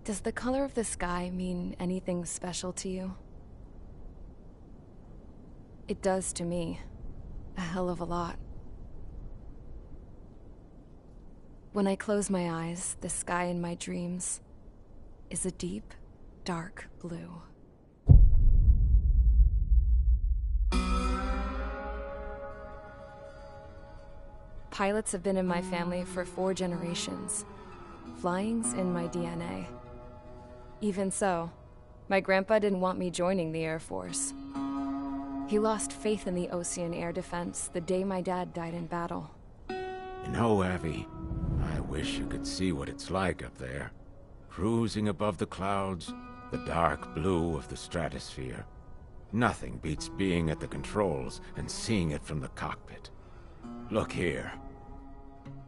Does the color of the sky mean anything special to you? It does to me. A hell of a lot. When I close my eyes, the sky in my dreams is a deep, dark blue. Pilots have been in my family for 4 generations. Flying's in my DNA. Even so, my grandpa didn't want me joining the Air Force. He lost faith in the Osean Air Defense the day my dad died in battle. You know, Abby, I wish you could see what it's like up there. Cruising above the clouds, the dark blue of the stratosphere. Nothing beats being at the controls and seeing it from the cockpit. Look here.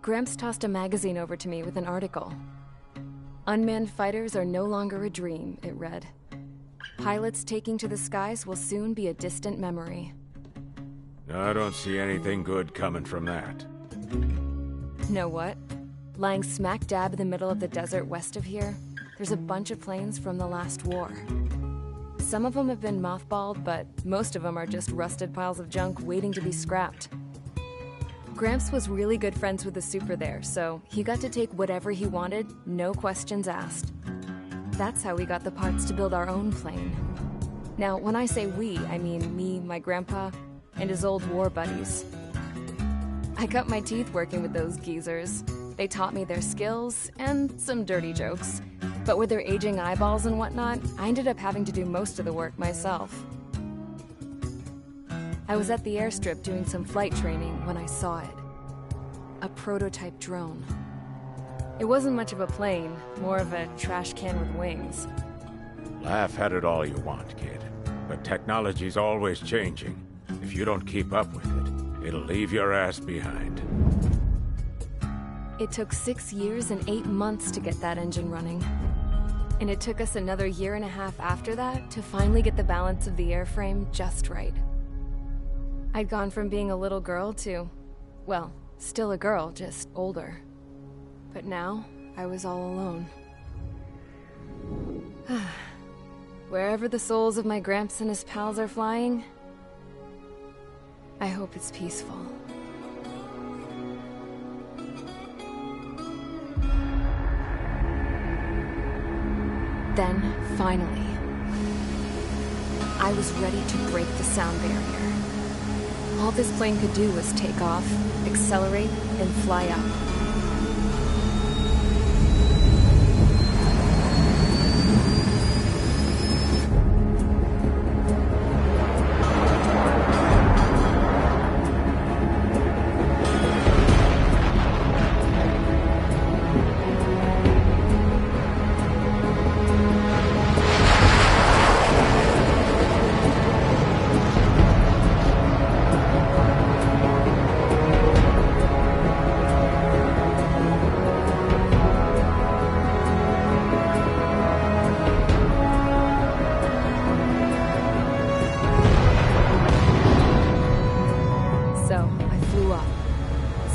Gramps tossed a magazine over to me with an article. Unmanned fighters are no longer a dream, it read. Pilots taking to the skies will soon be a distant memory. I don't see anything good coming from that. Know what? Lying smack dab in the middle of the desert west of here, there's a bunch of planes from the last war. Some of them have been mothballed, but most of them are just rusted piles of junk waiting to be scrapped. Gramps was really good friends with the super there, so he got to take whatever he wanted, no questions asked. That's how we got the parts to build our own plane. Now, when I say we, I mean me, my grandpa, and his old war buddies. I cut my teeth working with those geezers. They taught me their skills, and some dirty jokes. But with their aging eyeballs and whatnot, I ended up having to do most of the work myself. I was at the airstrip doing some flight training when I saw it. A prototype drone. It wasn't much of a plane, more of a trash can with wings. Laugh at it all you want, kid. But technology's always changing. If you don't keep up with it, it'll leave your ass behind. It took 6 years and 8 months to get that engine running. And it took us another 1.5 years after that to finally get the balance of the airframe just right. I'd gone from being a little girl to, well, still a girl, just older. But now, I was all alone. Wherever the souls of my Gramps and his pals are flying, I hope it's peaceful. Then, finally, I was ready to break the sound barrier. All this plane could do was take off, accelerate, and fly up.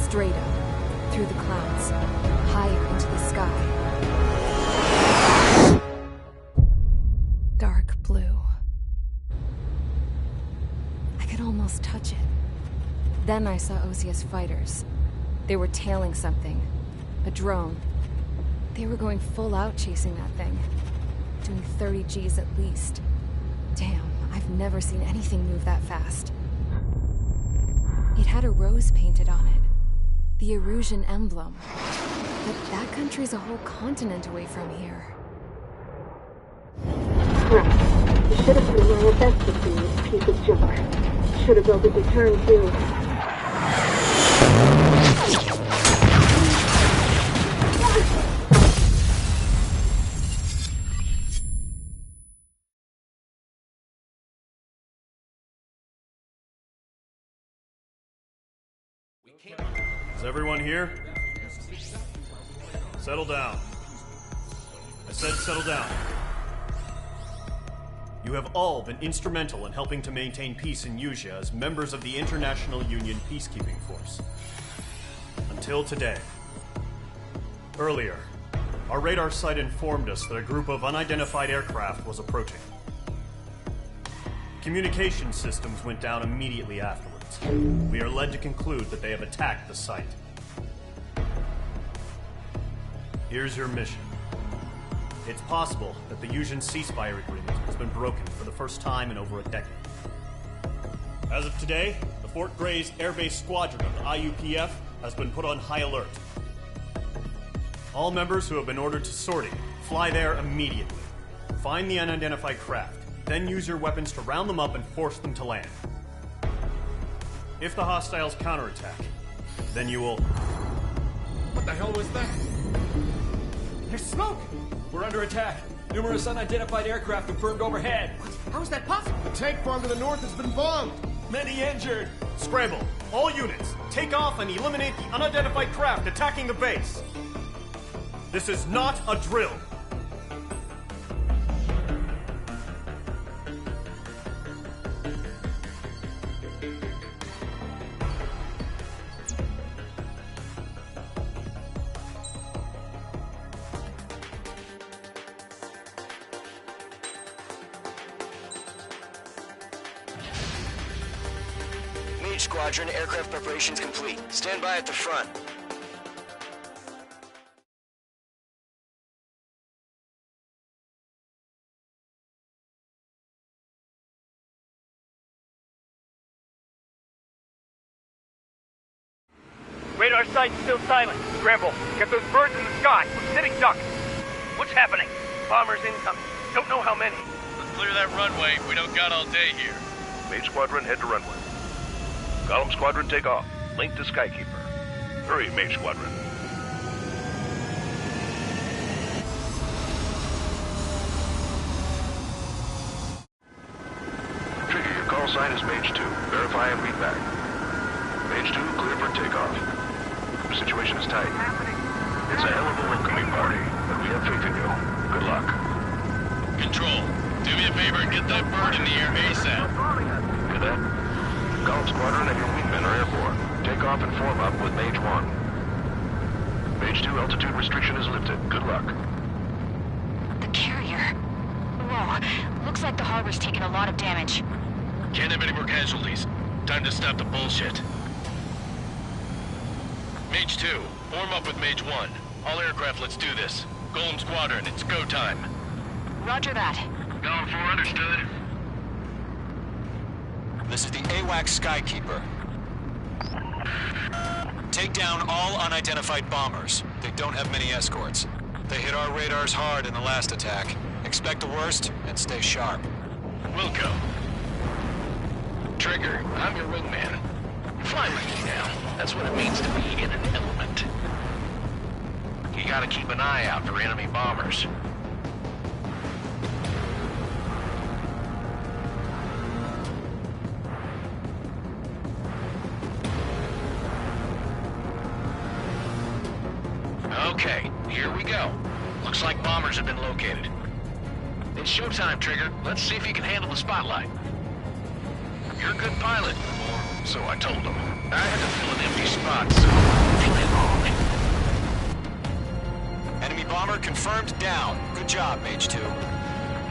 Straight up, through the clouds, higher into the sky. Dark blue. I could almost touch it. Then I saw Osea's fighters. They were tailing something. A drone. They were going full out chasing that thing. Doing 30 Gs at least. Damn, I've never seen anything move that fast. It had a rose painted on it. The Erusian emblem. But that country's a whole continent away from here. Right. You should have put away a best with this piece of junk. Should have built a return too. Is everyone here? Settle down. I said settle down. You have all been instrumental in helping to maintain peace in Usea as members of the International Union Peacekeeping Force. Until today. Earlier, our radar site informed us that a group of unidentified aircraft was approaching. Communication systems went down immediately afterwards. We are led to conclude that they have attacked the site. Here's your mission. It's possible that the Usean ceasefire agreement has been broken for the first time in over a decade. As of today, the Fort Grays Air Base Squadron of the IUPF has been put on high alert. All members who have been ordered to sortie, fly there immediately. Find the unidentified craft, then use your weapons to round them up and force them to land. If the hostiles counterattack, then you will... What the hell was that? There's smoke! We're under attack. Numerous unidentified aircraft confirmed overhead. What? How is that possible? The tank farm to the north has been bombed. Many injured. Scramble! All units, take off and eliminate the unidentified craft attacking the base. This is not a drill. Mage Squadron, aircraft preparations complete. Stand by at the front. Radar site's still silent. Scramble. Get those birds in the sky. We're sitting ducks. What's happening? Bombers incoming. Don't know how many. Let's clear that runway. We don't got all day here. Mage Squadron, head to runway. Golem Squadron, take off. Link to Skykeeper. Hurry, Mage Squadron. Trigger, your call sign is Mage 2. Verify and read back. Mage 2, clear for takeoff. The situation is tight. It's a hell of a welcoming party, but we have faith in you. Good luck. Control, do me a favor and get that bird in the air ASAP. Hear that? Golem Squadron and your wingmen are airborne. Take off and form up with Mage 1. Mage 2, altitude restriction is lifted. Good luck. The carrier. Whoa, looks like the harbor's taken a lot of damage. Can't have any more casualties. Time to stop the bullshit. Mage 2, form up with Mage 1. All aircraft, let's do this. Golem Squadron, it's go time. Roger that. Golem 4, understood. This is the AWAC Skykeeper. Take down all unidentified bombers. They don't have many escorts. They hit our radars hard in the last attack. Expect the worst and stay sharp. Wilco. Trigger, I'm your wingman. Fly with me now. That's what it means to be in an element. You gotta keep an eye out for enemy bombers. Okay, here we go. Looks like bombers have been located. It's showtime, Trigger. Let's see if you can handle the spotlight. You're a good pilot, or so I told them. I had to fill an empty spot, so play along. Enemy bomber confirmed down. Good job, Mage 2.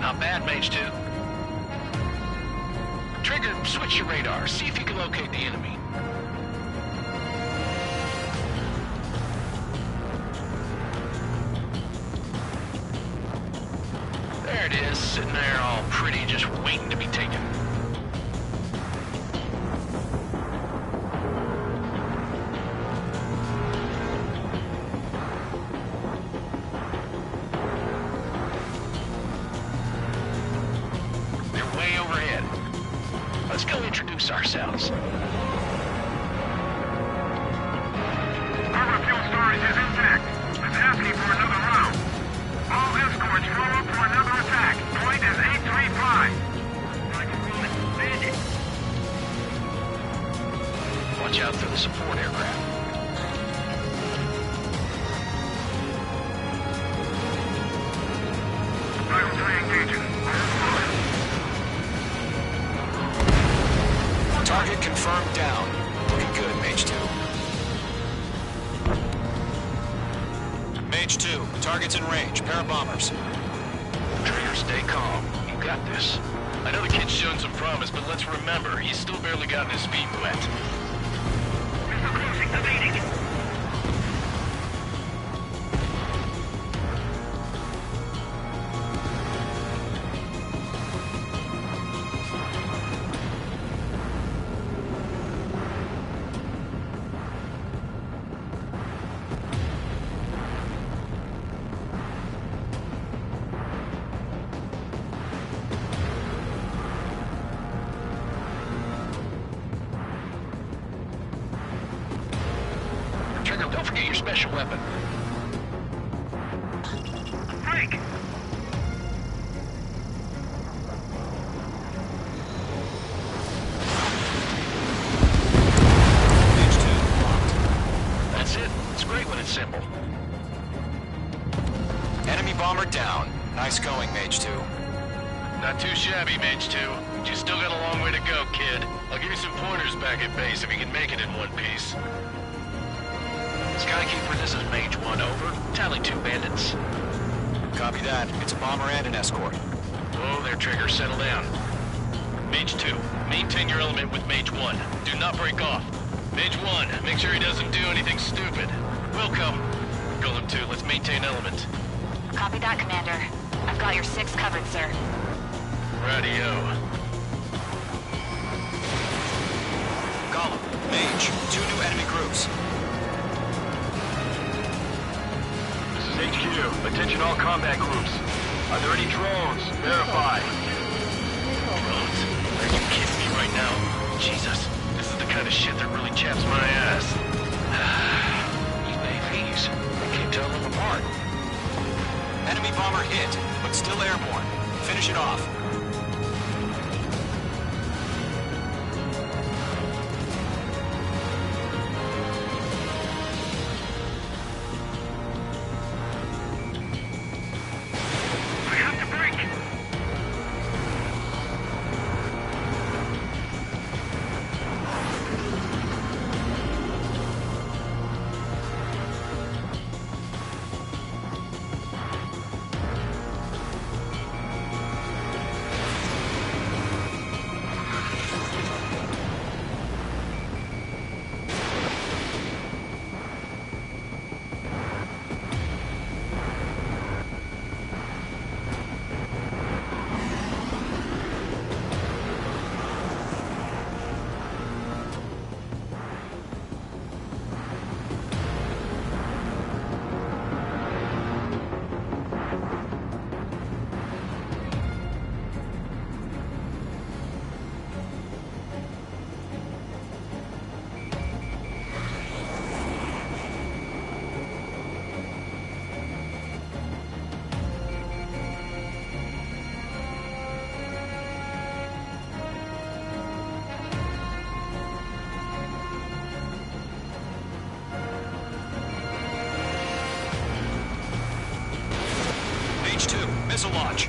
Not bad, Mage 2. Trigger, switch your radar. See if you can locate the enemy. There it is, sitting there all pretty, just waiting to be taken. They're way overhead. Let's go introduce ourselves. Our fuel storage is intact. It's asking for another round. All escorts roll up for another attack. Point is 835. Watch out for the support aircraft. Target confirmed down. Looking good, Mage 2. Mage 2, target's in range. Pair of bombers. Trigger, stay calm. You got this. I know the kid's shown some promise, but let's remember, he's still barely gotten his feet wet. Missile closing, evading. Trigger, don't forget your special weapon. Break! Mage 2, locked. That's it. It's great when it's simple. Enemy bomber down. Nice going, Mage 2. Not too shabby, Mage 2. But you still got a long way to go, kid. I'll give you some pointers back at base if you can make it in one piece. Skykeeper, this is Mage 1, over. Tally 2 bandits. Copy that. It's a bomber and an escort. Whoa there, Trigger. Settle down. Mage 2, maintain your element with Mage 1. Do not break off. Mage 1, make sure he doesn't do anything stupid. We'll come. Golem 2, let's maintain element. Copy that, Commander. I've got your 6 covered, sir. Radio. Golem, Mage, 2 new enemy groups. This is HQ. Attention all combat groups. Are there any drones? Verify. Drones? Are you kidding me right now? Jesus, this is the kind of shit that really chaps my ass. These AVs, I can't tell them apart. Enemy bomber hit, but still airborne. Finish it off. I have to break! Mage 2, missile launch.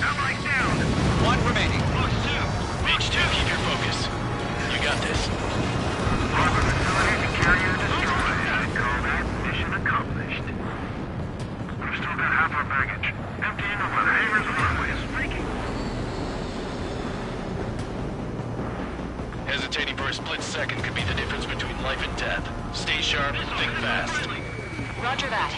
Allies down! One remaining. Close two! Mage 2, keep your focus. You got this. Harbor facility to carrier destroyed. I'd call that mission accomplished. We've still got half our baggage. Emptying over the hangars and runways. Leaking. Hesitating for a split second could be the difference between life and death. Stay sharp, think fast. Roger that.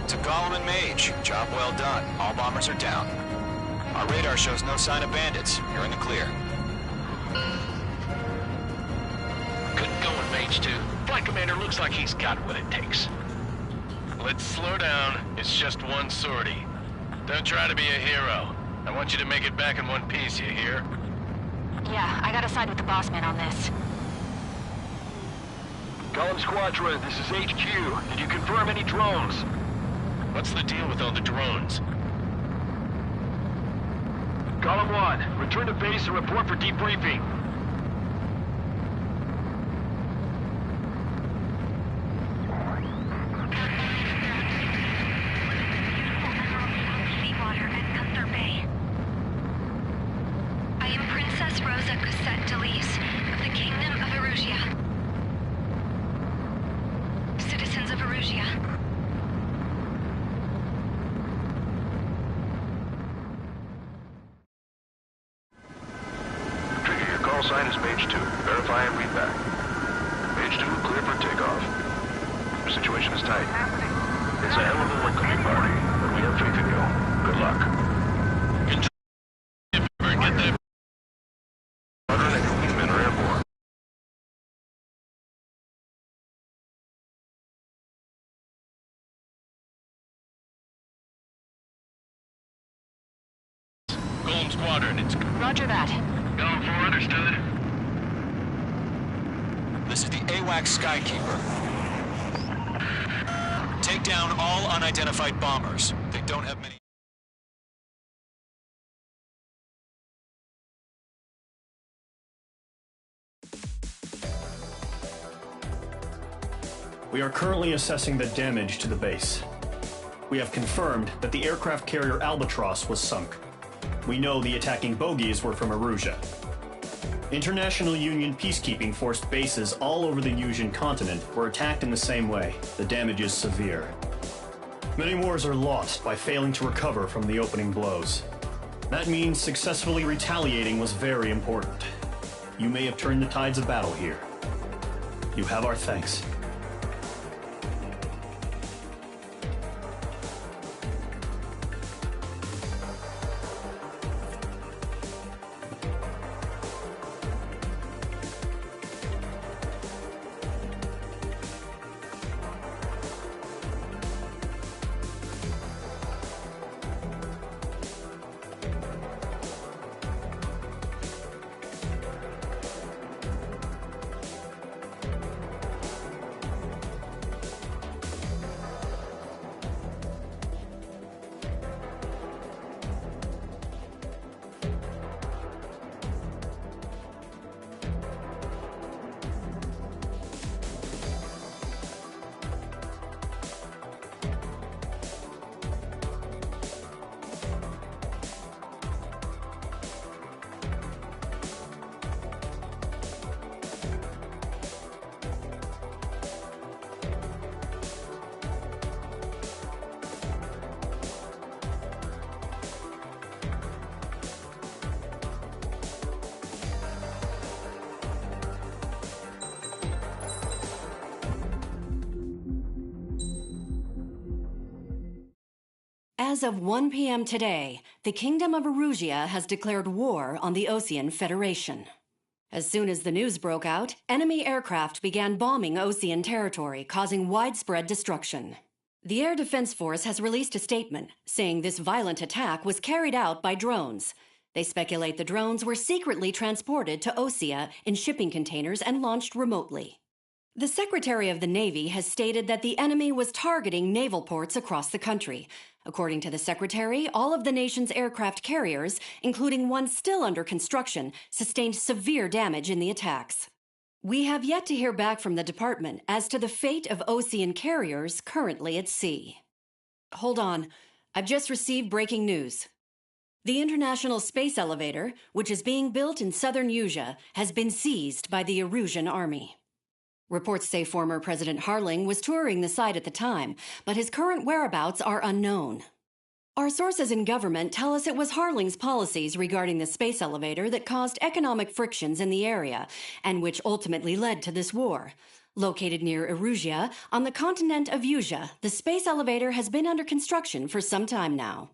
To Gollum and Mage, job well done. All bombers are down. Our radar shows no sign of bandits. You're in the clear. Good going, Mage 2. Flight Commander looks like he's got what it takes. Let's slow down. It's just one sortie. Don't try to be a hero. I want you to make it back in one piece, you hear? Yeah, I gotta side with the boss man on this. Gollum Squadron, this is HQ. Did you confirm any drones? What's the deal with all the drones? Gollum 1, return to base and report for debriefing. Seawater at Gunther Bay. I am Princess Rosa Cosette Delise of the Kingdom of Erusia. Citizens of Erusia. Trigger, your call sign is Mage 2. Verify and read back. Mage 2, clear for takeoff. The situation is tight. It's a hell of a welcoming party, but we have faith in you. Good luck. Get that. Squadron and your wingmen are airborne. Golem Squadron, it's... Roger that. Golem 4 understood. This is the AWACS Skykeeper. Take down all unidentified bombers. They don't have many... We are currently assessing the damage to the base. We have confirmed that the aircraft carrier Albatross was sunk. We know the attacking bogies were from Erusia. International Union peacekeeping force bases all over the Yusian continent were attacked in the same way. The damage is severe. Many wars are lost by failing to recover from the opening blows. That means successfully retaliating was very important. You may have turned the tides of battle here. You have our thanks. As of 1 p.m. today, the Kingdom of Erusia has declared war on the Osean Federation. As soon as the news broke out, enemy aircraft began bombing Osean territory, causing widespread destruction. The Air Defense Force has released a statement saying this violent attack was carried out by drones. They speculate the drones were secretly transported to Osea in shipping containers and launched remotely. The Secretary of the Navy has stated that the enemy was targeting naval ports across the country. According to the Secretary, all of the nation's aircraft carriers, including one still under construction, sustained severe damage in the attacks. We have yet to hear back from the department as to the fate of Osean carriers currently at sea. Hold on. I've just received breaking news. The International Space Elevator, which is being built in southern Usea, has been seized by the Erusian Army. Reports say former President Harling was touring the site at the time, but his current whereabouts are unknown. Our sources in government tell us it was Harling's policies regarding the space elevator that caused economic frictions in the area, and which ultimately led to this war. Located near Erusia, on the continent of Usea, the space elevator has been under construction for some time now.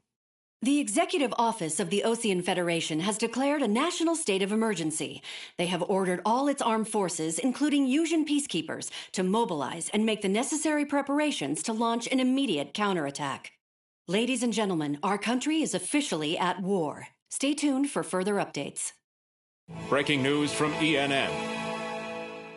The Executive Office of the Osean Federation has declared a national state of emergency. They have ordered all its armed forces, including Usian peacekeepers, to mobilize and make the necessary preparations to launch an immediate counterattack. Ladies and gentlemen, our country is officially at war. Stay tuned for further updates. Breaking news from ENN.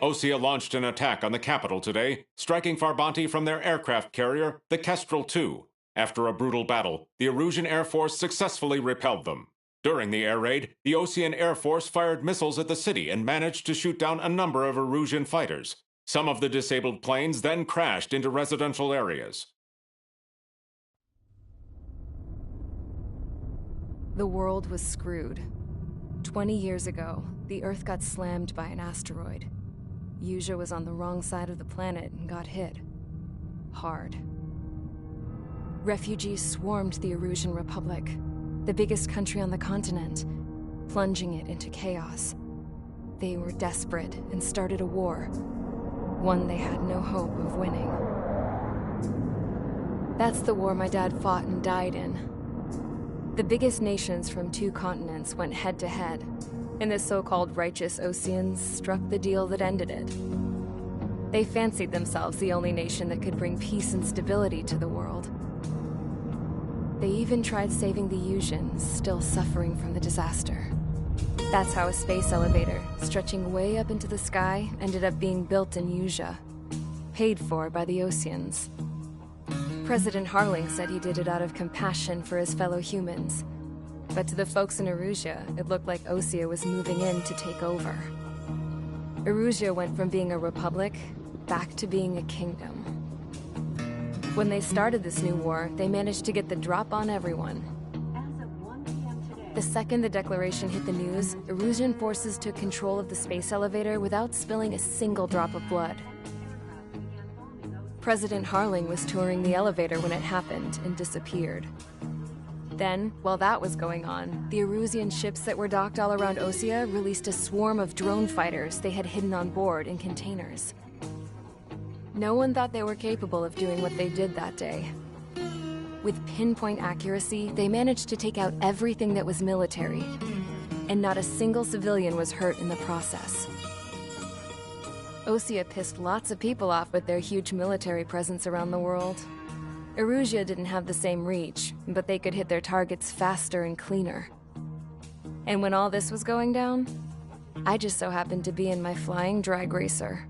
Osea launched an attack on the capital today, striking Farbanti from their aircraft carrier, the Kestrel II. After a brutal battle, the Erusian Air Force successfully repelled them. During the air raid, the Osean Air Force fired missiles at the city and managed to shoot down a number of Erusian fighters. Some of the disabled planes then crashed into residential areas. The world was screwed. 20 years ago, the Earth got slammed by an asteroid. Usea was on the wrong side of the planet and got hit. Hard. Refugees swarmed the Erusian Republic, the biggest country on the continent, plunging it into chaos. They were desperate and started a war, one they had no hope of winning. That's the war my dad fought and died in. The biggest nations from 2 continents went head-to-head, and the so-called righteous Oseans struck the deal that ended it. They fancied themselves the only nation that could bring peace and stability to the world. They even tried saving the Usians, still suffering from the disaster. That's how a space elevator, stretching way up into the sky, ended up being built in Usea, paid for by the Oseans. President Harling said he did it out of compassion for his fellow humans. But to the folks in Erusia, it looked like Osea was moving in to take over. Erusia went from being a republic back to being a kingdom. When they started this new war, they managed to get the drop on everyone. The second the declaration hit the news, Erusian forces took control of the space elevator without spilling a single drop of blood. President Harling was touring the elevator when it happened and disappeared. Then, while that was going on, the Erusian ships that were docked all around Osea released a swarm of drone fighters they had hidden on board in containers. No one thought they were capable of doing what they did that day. With pinpoint accuracy, they managed to take out everything that was military, and not a single civilian was hurt in the process. Osea pissed lots of people off with their huge military presence around the world. Erusia didn't have the same reach, but they could hit their targets faster and cleaner. And when all this was going down, I just so happened to be in my flying drag racer.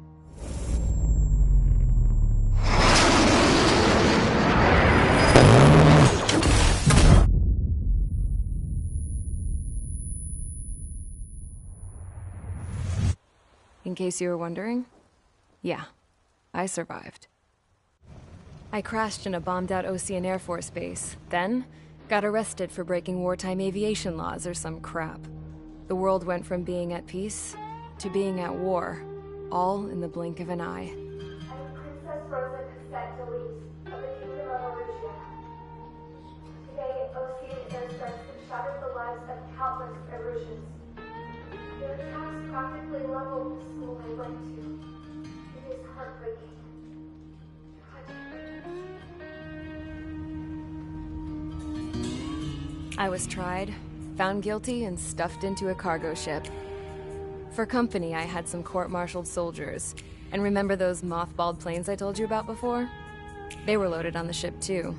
In case you were wondering, yeah, I survived. I crashed in a bombed-out Osean Air Force base, then got arrested for breaking wartime aviation laws or some crap. The world went from being at peace to being at war, all in the blink of an eye. I'm Princess Rosa Cassette Delise of the Kingdom of Erusia. Today, Osean airstrikes have shattered the lives of countless Erusians. Their attacks practically leveled the school I went to. It is heartbreaking. I was tried, found guilty, and stuffed into a cargo ship. For company, I had some court-martialed soldiers. And remember those mothballed planes I told you about before? They were loaded on the ship, too.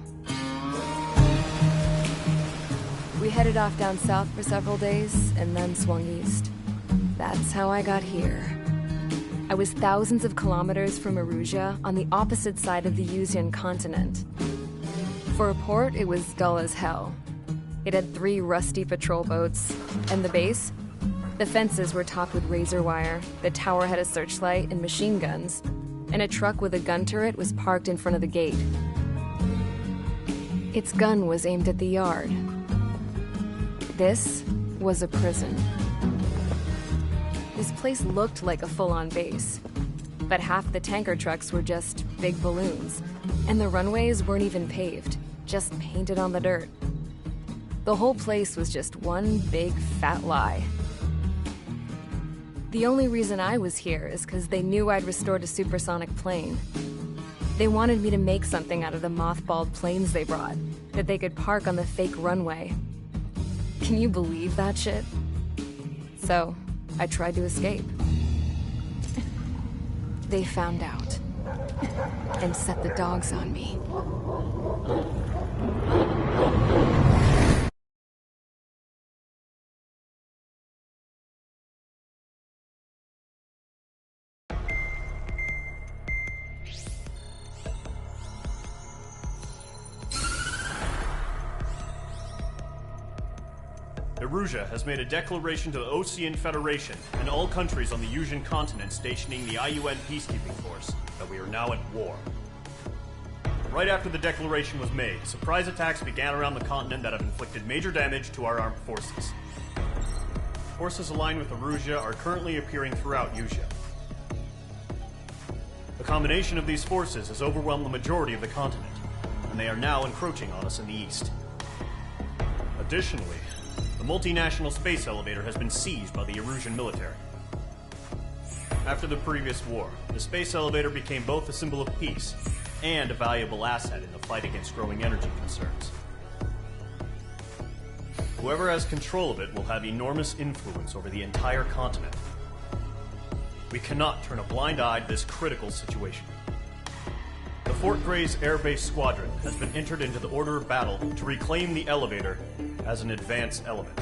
We headed off down south for several days, and then swung east. That's how I got here. I was thousands of kilometers from Erusia on the opposite side of the Yuzian continent. For a port, it was dull as hell. It had 3 rusty patrol boats, and the base? The fences were topped with razor wire, the tower had a searchlight and machine guns, and a truck with a gun turret was parked in front of the gate. Its gun was aimed at the yard. This was a prison. This place looked like a full-on base, but half the tanker trucks were just big balloons, and the runways weren't even paved, just painted on the dirt. The whole place was just one big fat lie. The only reason I was here is because they knew I'd restored a supersonic plane. They wanted me to make something out of the mothballed planes they brought, that they could park on the fake runway. Can you believe that shit? So, I tried to escape. They found out, and set the dogs on me. Erusia has made a declaration to the Osean Federation and all countries on the Yuzian continent stationing the IUN peacekeeping force that we are now at war. Right after the declaration was made, surprise attacks began around the continent that have inflicted major damage to our armed forces. Forces aligned with Erusia are currently appearing throughout Yusia. The combination of these forces has overwhelmed the majority of the continent, and they are now encroaching on us in the east. Additionally, the multinational space elevator has been seized by the Erusian military. After the previous war, the space elevator became both a symbol of peace and a valuable asset in the fight against growing energy concerns. Whoever has control of it will have enormous influence over the entire continent. We cannot turn a blind eye to this critical situation. The Fort Grays Air Base Squadron has been entered into the order of battle to reclaim the elevator as an advance element.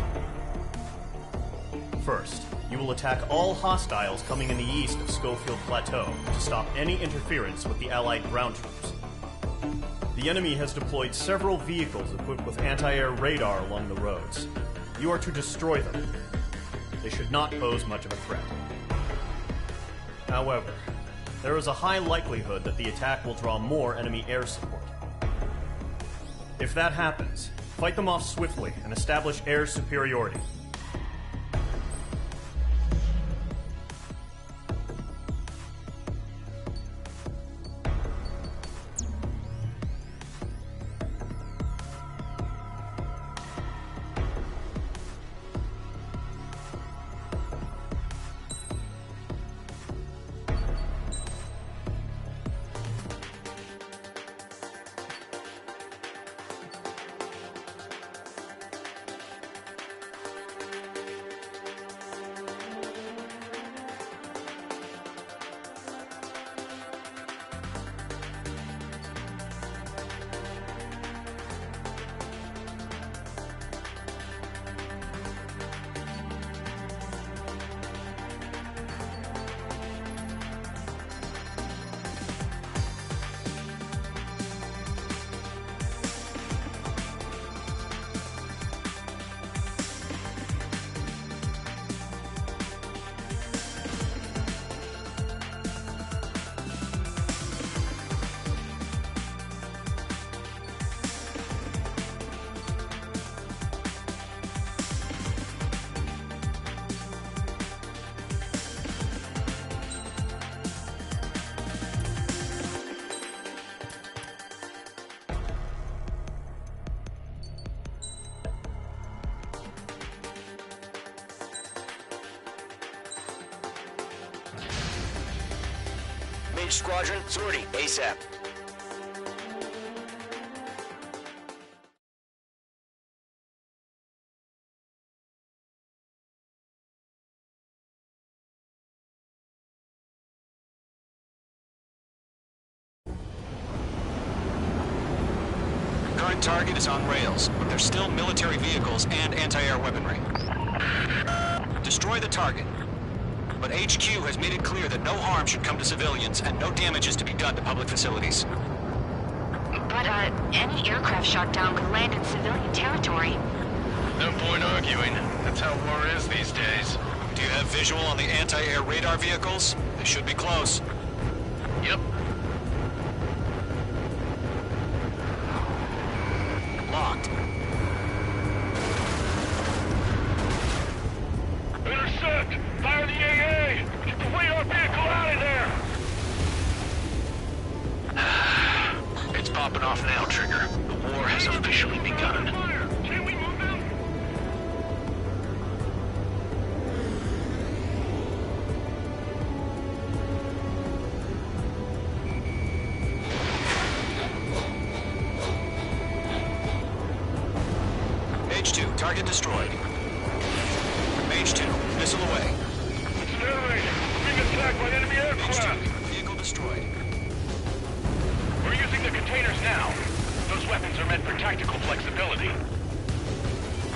First, you will attack all hostiles coming in the east of Schofield Plateau to stop any interference with the Allied ground troops. The enemy has deployed several vehicles equipped with anti-air radar along the roads. You are to destroy them. They should not pose much of a threat. However, there is a high likelihood that the attack will draw more enemy air support. If that happens, fight them off swiftly and establish air superiority. Mage Squadron, sortie, ASAP. Current target is on rails, but there's still military vehicles and anti-air weaponry. Destroy the target. but HQ has made it clear that no harm should come to civilians and no damage is to be done to public facilities. But, any aircraft shot down could land in civilian territory. No point arguing. That's how war is these days. Do you have visual on the anti-air radar vehicles? They should be close. Yep. Locked. Intercept! Fire the AA! Get the radar vehicle out of there! It's popping off now, Trigger. The war has officially begun. Can we move them? H2, target destroyed. H2, missile away. Incinerator! Being attacked by enemy aircraft! Vehicle destroyed. We're using the containers now. Those weapons are meant for tactical flexibility.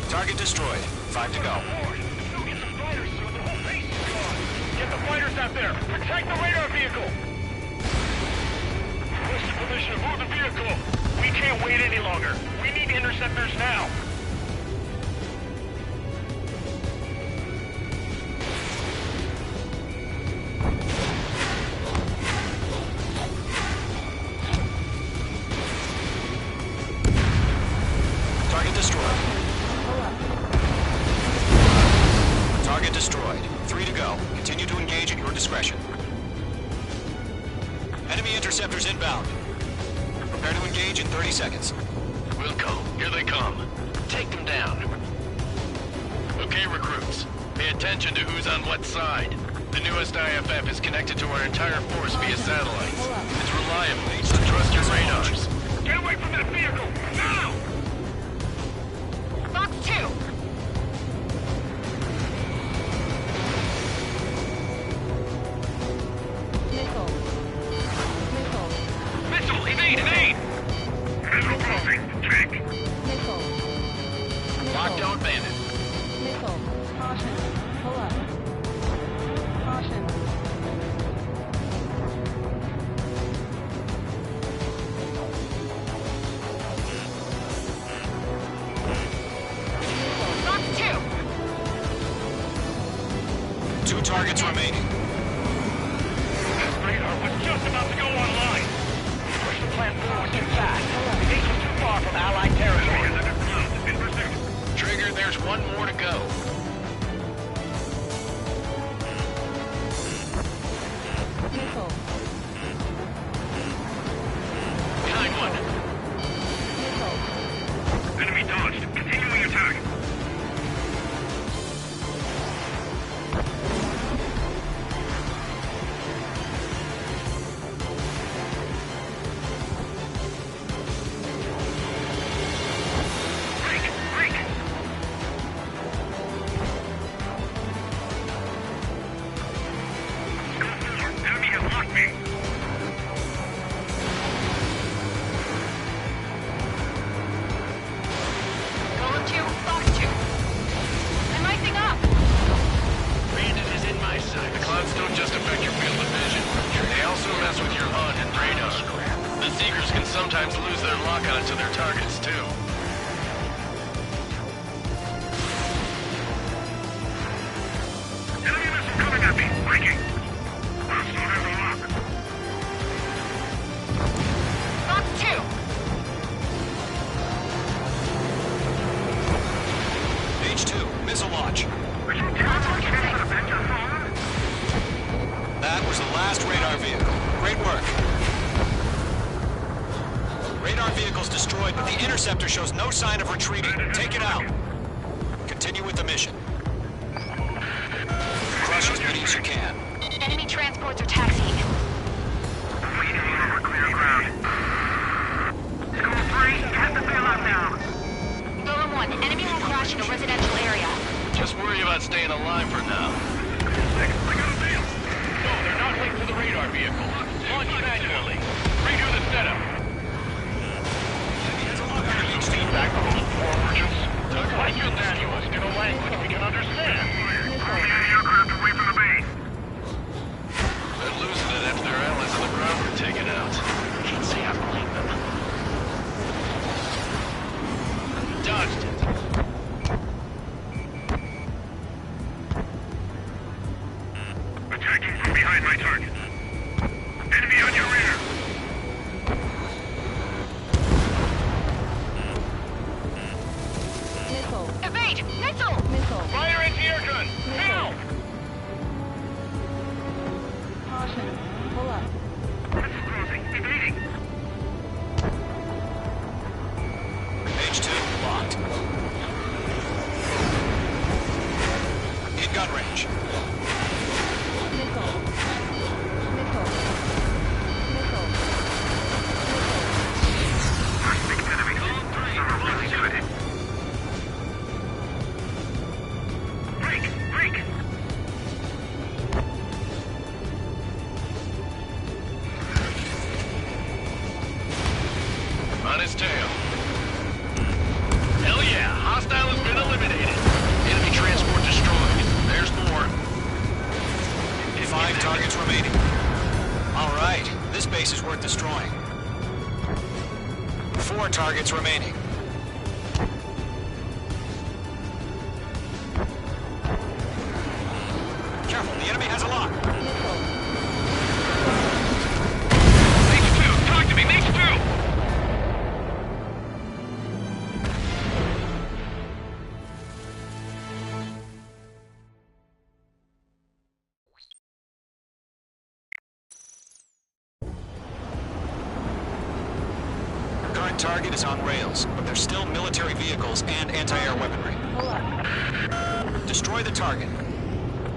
Target destroyed. 5 to go. Get some fighters, so the whole base is gone. Get the fighters out there! Protect the radar vehicle! Requested permission to move the vehicle. We can't wait any longer. We need interceptors now. Target destroyed. Target destroyed. 3 to go. Continue to engage at your discretion. Enemy interceptors inbound. Prepare to engage in 30 seconds. Wilco, here they come. Take them down. Okay, recruits. Pay attention to who's on what side. The newest IFF is connected to our entire force via satellites. It's reliable, so trust your radars. Get away from that vehicle! Now! Fox 2! Missile! Evade! Evade! Missile crossing. Check. Lockdown bandit. Missile. Caution. Pull up. Caution. Fox 2! 2 targets remaining. This radar was just about to go online. Push the plan forward too fast. The base is too far from Allied territory. In pursuit. Trigger, there's one more to go. Missile. Behind one. Missile. Enemy dodged. Continuing attack. Break! Break! Go forward. Enemy has locked me. Golem 2, Fox 2. I'm icing up! Bandit is in my sight. The clouds don't just affect your field of vision. They also mess with your HUD and radar. The Seekers can sometimes lose their lock-on to their targets, too. Enemy missile coming at me. Breaking. Hostile has a lock. Fox 2! H2, missile launch. Are you Target taking six. the bench or That was the last radar vehicle. Great work. Radar vehicle's destroyed, but the interceptor shows no sign of retreating. Take it out. Continue with the mission. Crush as many as you can. Enemy transports are taxiing. Waiting over clear ground. School 3, get the payload down. Golem 1, enemy will crash in a residential area. Just worry about staying alive for now. I got a deal. No, they're not linked to the radar vehicle. Launch manually. Redo the setup. Feedback from those poor merchants. Like your manuals in a language we can understand. Moving any aircraft away from the base. on his tail. Hell yeah, hostile has been eliminated. Enemy transport destroyed. There's more. 5 targets remaining. All right, this base is worth destroying. 4 targets remaining. Careful, the enemy has a lock. Mage 2, talk to me, Mage 2! Current target is on rails, but there's still military vehicles and anti-air weaponry. Destroy the target.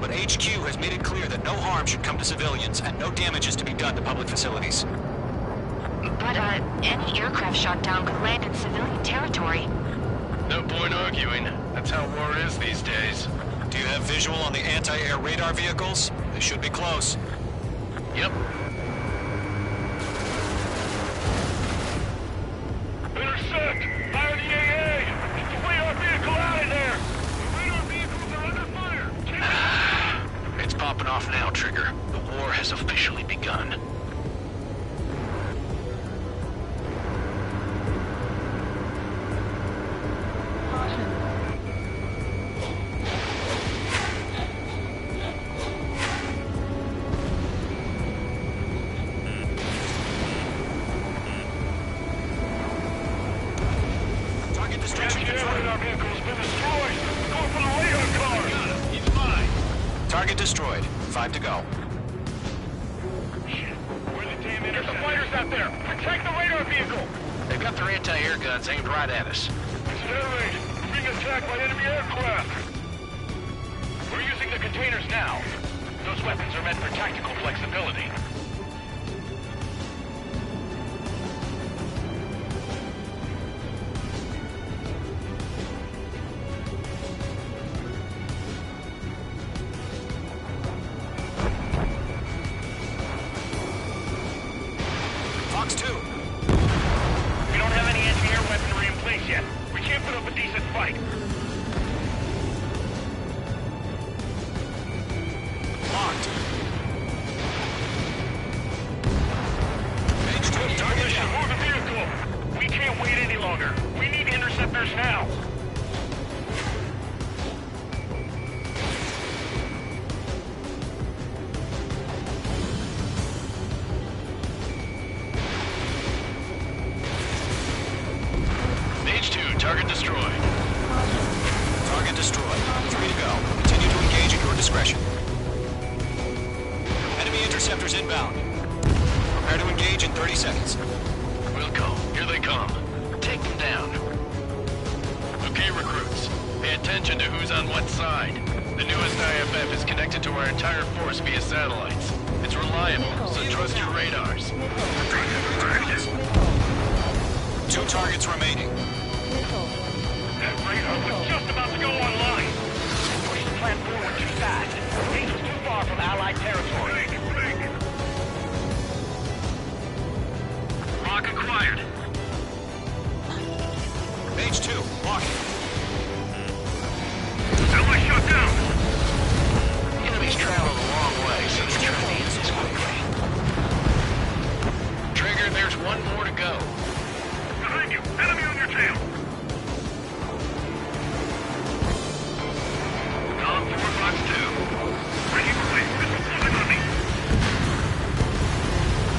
But HQ has made it clear that no harm should come to civilians and no damage is to be done to public facilities. But, any aircraft shot down could land in civilian territory. No point arguing. That's how war is these days. Do you have visual on the anti-air radar vehicles? They should be close. Yep. Intercept! Fire the AA! Get the radar vehicle out of there! The radar vehicles are under fire! It's popping off now, Trigger. The war has officially begun. Target destroyed. 5 to go. Get the fighters out there! Protect the radar vehicle! They've got their anti-air guns aimed right at us. It's air raid! We're being attacked by enemy aircraft! We're using the containers now. Those weapons are meant for tactical flexibility. Fox 2. We don't have any anti-air weaponry in place yet. We can't put up a decent fight. Locked. Mage 2, target down. Move the vehicle! We can't wait any longer. We need interceptors now. Mage 2, target destroyed. Target destroyed. 3 to go. Continue to engage at your discretion. Enemy interceptors inbound. Prepare to engage in 30 seconds. Wilco, here they come. Take them down. Okay, recruits. Pay attention to who's on what side. The newest IFF is connected to our entire force via satellites. It's reliable, so trust your radars. 2 targets remaining. That radar was just about to go online. Push the plan forward too fast. Range was too far from Allied territory. Lock acquired. Mage 2, walking. Ally shut down. The enemy's traveled a long way, so they're trying to answer this quickly. Trigger, there's one more to go. Behind you. Enemy on your tail. Tom 4, Fox 2. Breaking away. This is flying on me.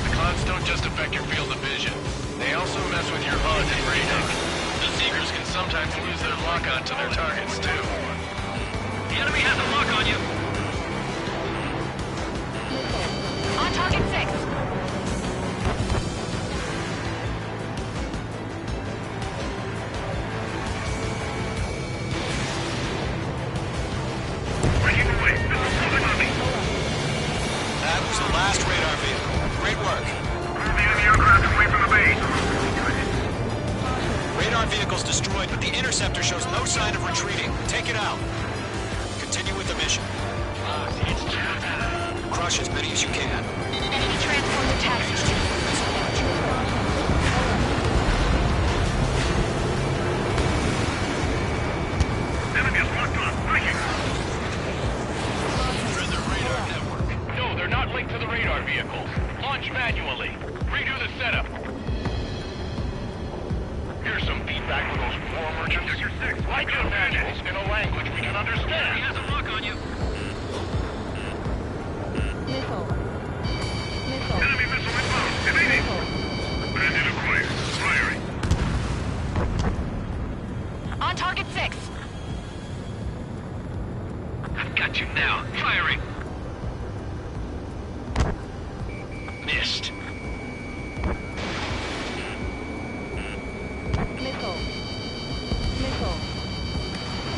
The clouds don't just affect your field of vision. They also mess with your HUD and radar. The Seekers can sometimes lose their lock-on to their targets, too. The enemy has a lock on you! On target 6. Breaking away. This is flying on me. That was the last radar vehicle. Great work. Move the enemy aircraft away from the base. Radar vehicle's destroyed, but the interceptor shows no sign of retreating. Take it out. Continue with the mission. Crush as many as you can. Enemy transport attached. back with those war merchants? Write your manuals in a language we can understand. He has a lock on you. Missile. Missile. Enemy missile inbound. Evading. Bandit acquired. Firing. On target 6. I've got you now. Firing. Missed. Missile. Missile.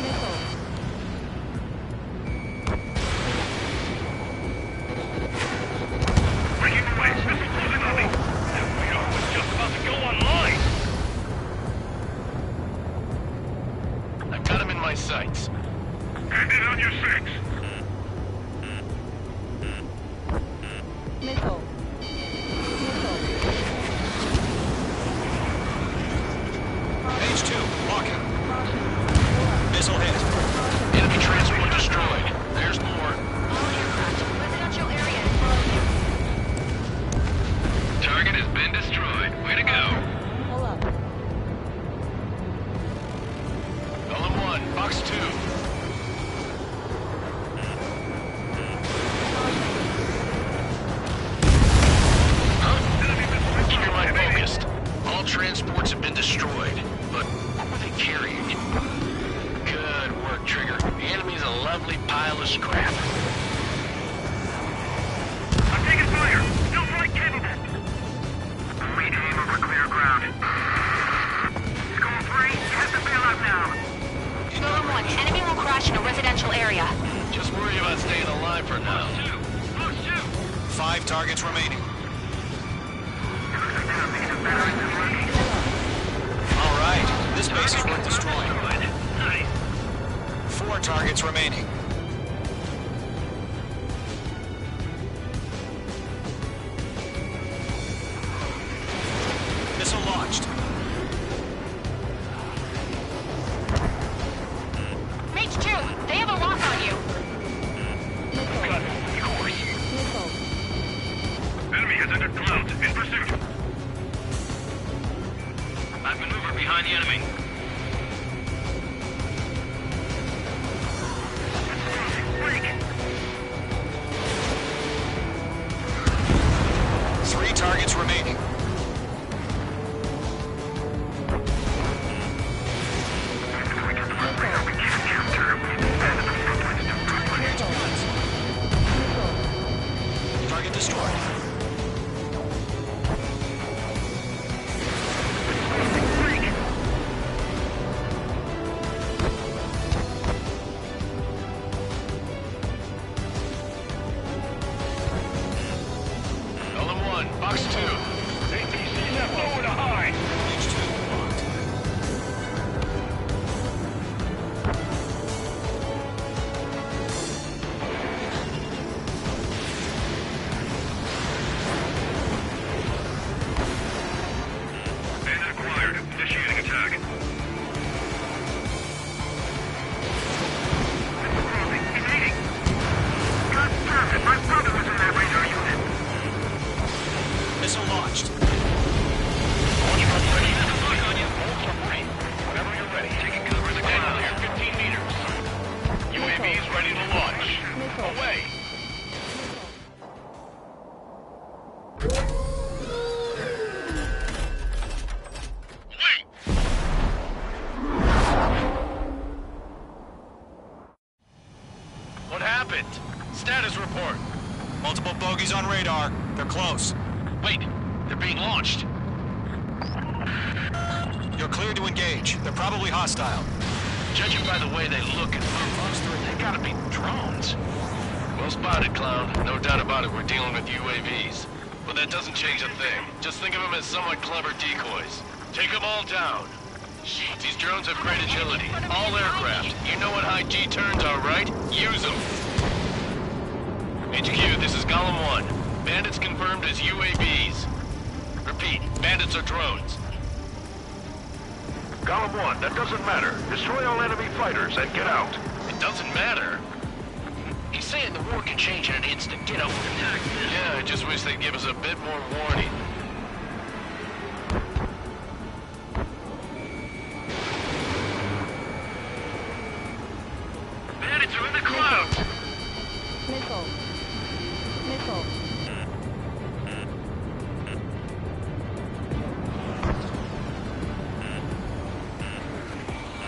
Missile. Breaking away. Missile closing on me. That radar was just about to go online! I've got him in my sights. Bandit on your 6. Missile. Missile. Page 2, locking. Caution. Missile hit. Enemy transport destroyed. There's more. All aircraft. Residential area. Target has been destroyed. Way to go. Pull up. Golem 1, box 2. Keep your mind focused. All transports have been destroyed. But what were they carrying? Good work, Trigger. The enemy's a lovely pile of scrap. I'm taking fire. Still flight capable. Lead aim over clear ground. Skull 3, you have to bail out now. Golem 1, enemy will crash in a residential area. Just worry about staying alive for now. 5 targets remaining. All right, this base is worth destroying. 4 targets remaining. Missile launched. Mage 2, they have a lock on you. Got it. Course. Missile. Enemy has entered clouds. In pursuit. I've maneuvered behind the enemy. Break. 3 targets remaining. Target destroyed. Golem 1, box 2. APC left lower to high. Page 2 locked. Bandit acquired. Initiating attack. Missile crossing. Evading. God damn it. My brother was in that radar unit. Missile launched. Whenever you're ready, taking cover in the cloud. Here, 15 meters. UAVs ready to launch. Away. What happened? Status report. Multiple bogies on radar. They're close. Wait, they're being launched. You're cleared to engage. They're probably hostile. Judging by the way they look and move, they gotta be drones. Well spotted, Clown. No doubt about it, we're dealing with UAVs. But that doesn't change a thing. Just think of them as somewhat clever decoys. Take them all down. These drones have great agility. All aircraft. You know what high G turns are, right? Use them. HQ, this is Golem 1. Bandits confirmed as UAVs. Repeat, bandits are drones. Golem 1, that doesn't matter. Destroy all enemy fighters and get out. It doesn't matter. He's saying the war can change in an instant. Get over it. Yeah, I just wish they'd give us a bit more warning. are in the clouds! Missile. Missile.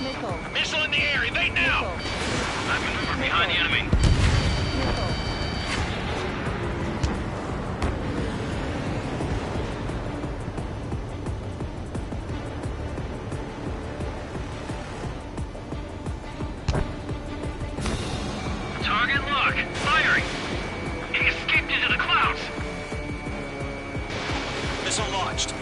Missile. Missile in the air! Evade now! I'm maneuvering behind the enemy. Missile. Target lock. Firing. He escaped into the clouds. Missile launched.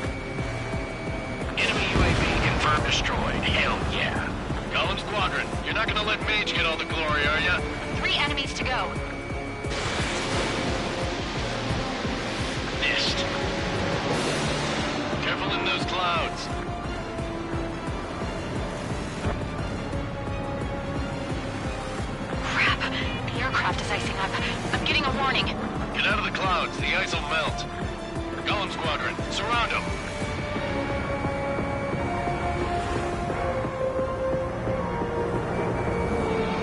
Enemy UAV confirmed destroyed. Hell yeah. Golem Squadron, you're not gonna let Mage get all the glory, are ya? 3 enemies to go. Missed. Careful in those clouds. Crap. The aircraft is icing up. I'm getting a warning. Get out of the clouds. The ice will melt. Golem Squadron, surround them.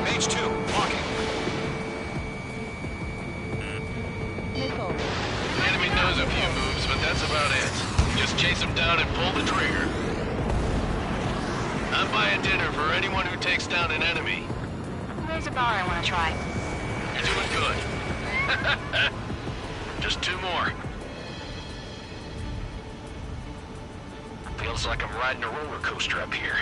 Mage 2, walking. Missile. The enemy knows a few moves, but that's about it. Just chase them down and pull the trigger. I'm buying dinner for anyone who takes down an enemy. There's a bar I want to try. You're doing good. Just 2 more. Feels like I'm riding a roller coaster up here.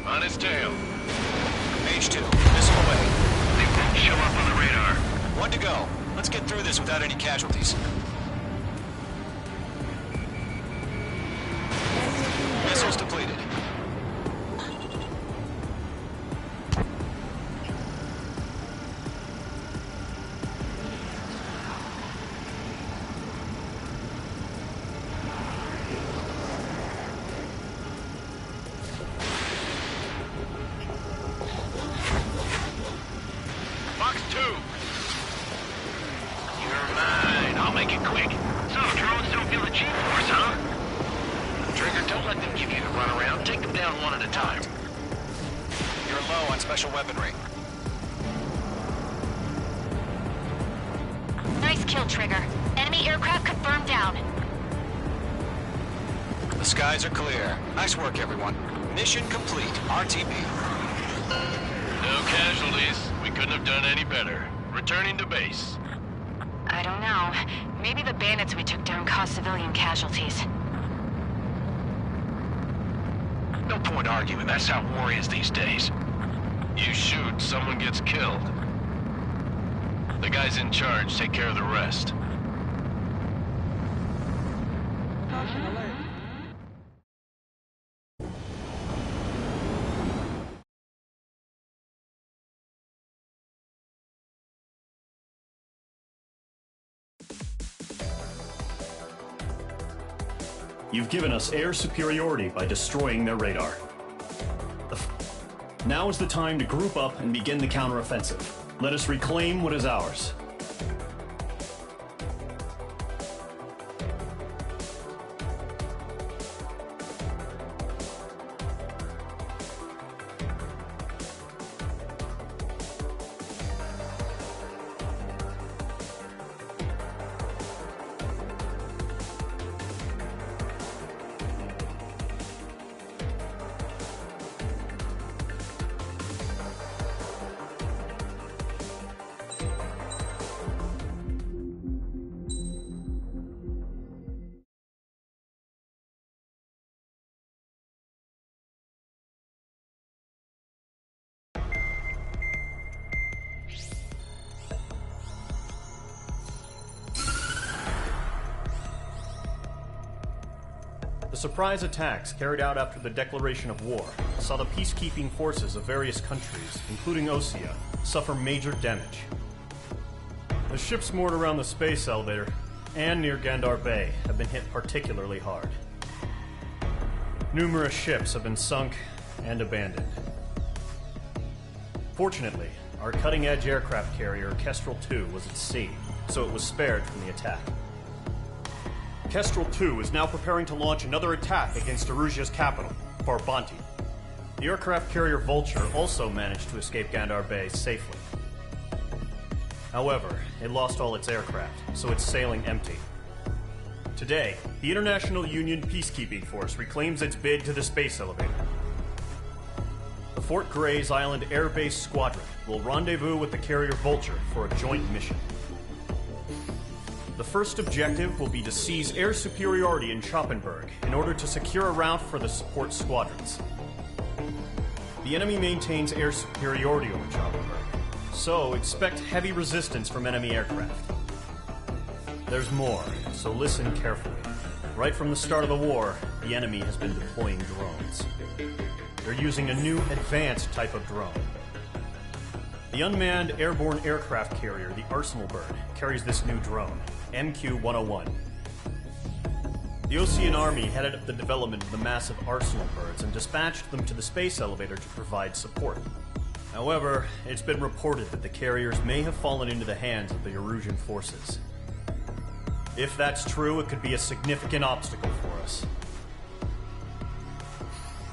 On his tail. Mage 2, missile away. They won't show up on the radar. 1 to go. Let's get through this without any casualties. Missiles depleted. Fox 2. You're mine. I'll make it quick. So, drones don't feel the G-force, huh? Trigger, don't let them give you the runaround. Take them down one at a time. You're low on special weaponry. Nice kill, Trigger. Enemy aircraft confirmed down. The skies are clear. Nice work, everyone. Mission complete. RTB. No casualties. We couldn't have done any better. Returning to base. I don't know. Maybe the bandits we took down caused civilian casualties. No point arguing. That's how war is these days. You shoot, someone gets killed. The guys in charge take care of the rest. Caution alert. You've given us air superiority by destroying their radar. Now is the time to group up and begin the counteroffensive. Let us reclaim what is ours. The surprise attacks carried out after the declaration of war saw the peacekeeping forces of various countries, including Osea, suffer major damage. The ships moored around the space elevator and near Gandar Bay have been hit particularly hard. Numerous ships have been sunk and abandoned. Fortunately, our cutting-edge aircraft carrier, Kestrel 2, was at sea so it was spared from the attack. Kestrel II is now preparing to launch another attack against Erusia's capital, Farbanti. The aircraft carrier Vulture also managed to escape Gandar Bay safely. However, it lost all its aircraft, so it's sailing empty. Today, the International Union Peacekeeping Force reclaims its bid to the space elevator. The Fort Grays Island Air Base Squadron will rendezvous with the carrier Vulture for a joint mission. The first objective will be to seize air superiority in Schoppenberg in order to secure a route for the support squadrons. The enemy maintains air superiority over Schoppenberg, so expect heavy resistance from enemy aircraft. There's more, so listen carefully. Right from the start of the war, the enemy has been deploying drones. They're using a new advanced type of drone. The unmanned airborne aircraft carrier, the Arsenal Bird, carries this new drone, MQ-101. The Osean Army headed up the development of the massive Arsenal Birds and dispatched them to the space elevator to provide support. However, it's been reported that the carriers may have fallen into the hands of the Erusian forces. If that's true, it could be a significant obstacle for us.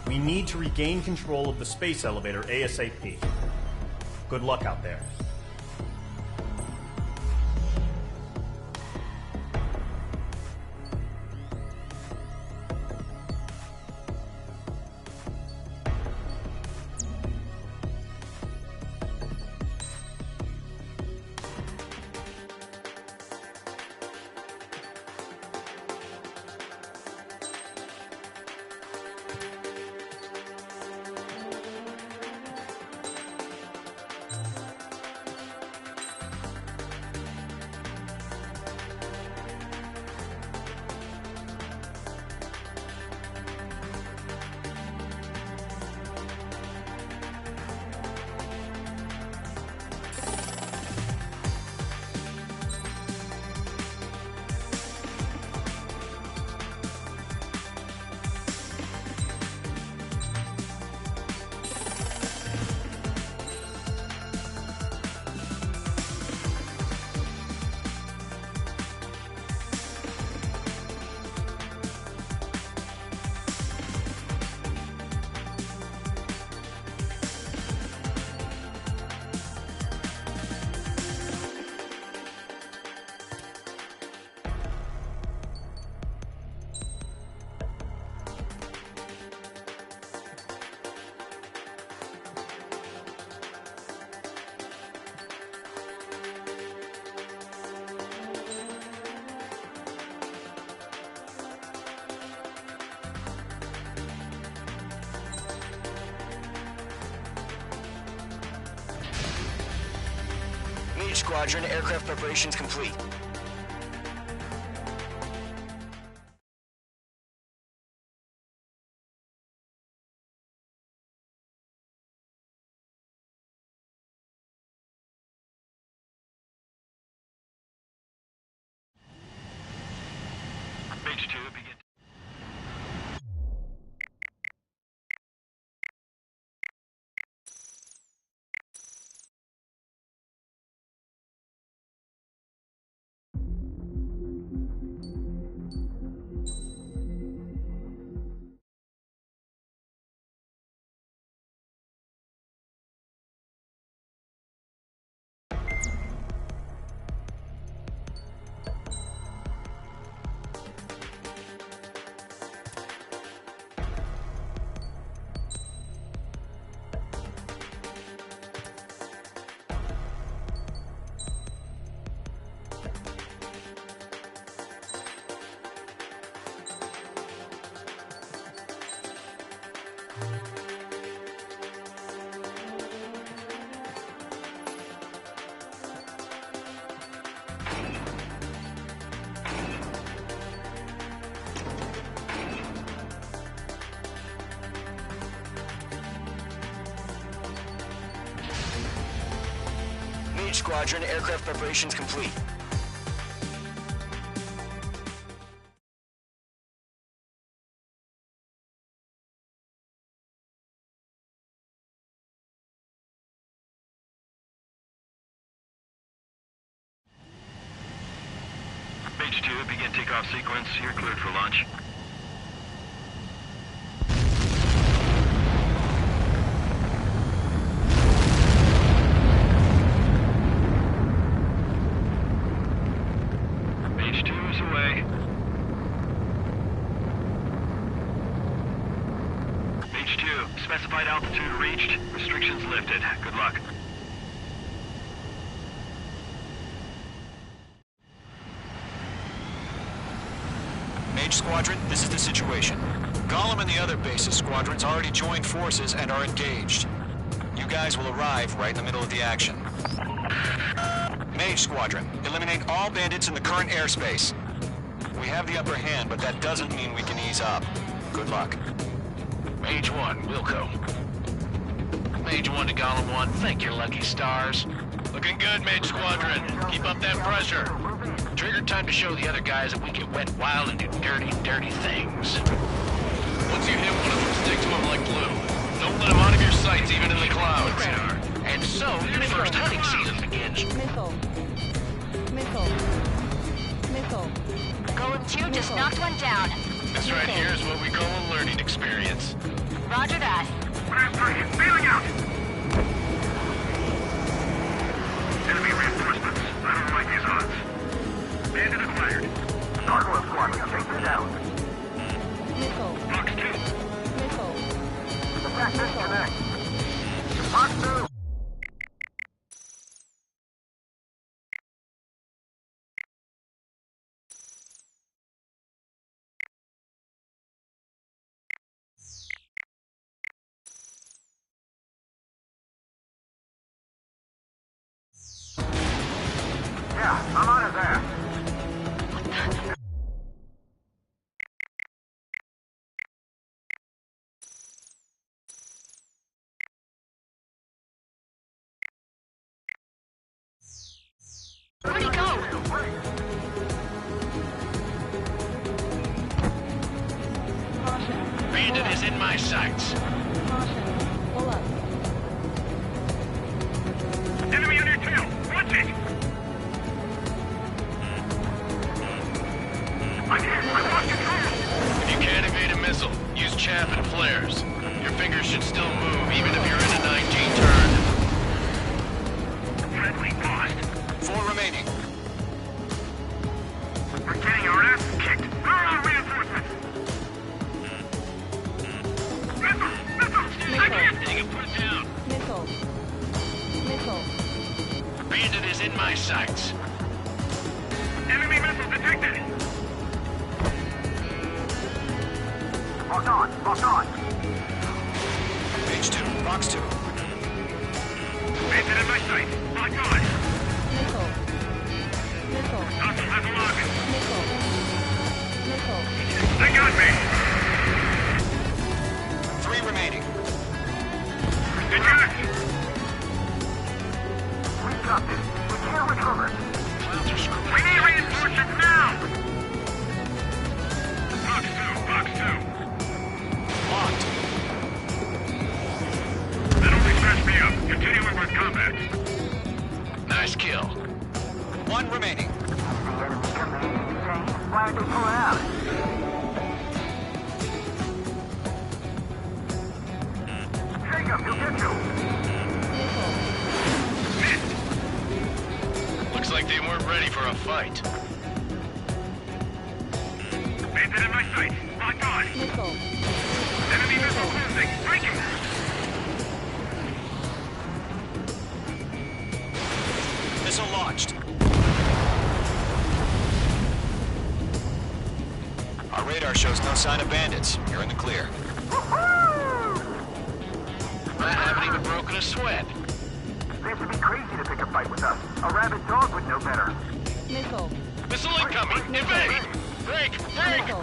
We need to regain control of the space elevator ASAP. Good luck out there. Mage Squadron, aircraft preparations complete. Mage 2, begin. Mage Squadron, aircraft preparations complete. Mage 2, begin takeoff sequence. You're cleared for launch. Mage 2 is away. Mage 2, specified altitude reached. Restrictions lifted. Good luck. Mage Squadron, this is the situation. Gollum and the other bases squadrons already joined forces and are engaged. You guys will arrive right in the middle of the action. Mage Squadron, eliminate all bandits in the current airspace. We have the upper hand, but that doesn't mean we can ease up. Good luck. Mage 1, Wilco. Mage 1 to Gollum 1, thank your lucky stars. Looking good, Mage Squadron. Keep up that pressure. Trigger, time to show the other guys that we get wet wild and do dirty, dirty things. Once you hit one of them, stick to them like glue. Don't let them out of your sights, even in the clouds. Radar. And so, your first hunting season begins. Missile. Missile. Missile. Golem 2 just knocked one down. This right here is what we call a learning experience. Roger that. Bailing out! Enemy reinforcements. I don't like these odds. Bandit acquired. Gargoyle squadron, take them down. Missile. Box 2. Missile. Attack disconnect. Box 2. Yeah, I'm out of there. Where'd he go? Bandit is in my sights. Pull up. Enemy on your tail. Watch it. I lost control. If you can't evade a missile, use chaff and flares. Your fingers should still move even if you're in a 19 turn. Friendly paused. 4 remaining. We're getting our ass kicked. Where are our reinforcements? Missile! Missile! I can't take it. Put it down. Missile. Missile. Bandit is in my sights. Enemy missile detected. Lock on. Lock on. Mage 2, Box 2. Bandit in my sight. Lock on. Missile. Missile. Hostile has a lock. Missile. Missile. They got me. 3 remaining. Detach. We got this. We can't recover. Clouds are screwing. We need reinforcements now. Box 2. Box 2. Locked. That only scratched me up. Continuing with combat. Nice kill. 1 remaining. Why aren't they pulling out? Jacob, he'll get you. Missed. Looks like they weren't ready for a fight. Bandit in my sight. Locked on. Missile. Enemy missile closing. Breaking. Missile launched. Our radar shows no sign of bandits. You're in the clear. I haven't even broken a sweat. They have to be crazy to pick a fight with us. A rabid dog would know better. Missile. Missile incoming! Invade! Break! Break! Missile.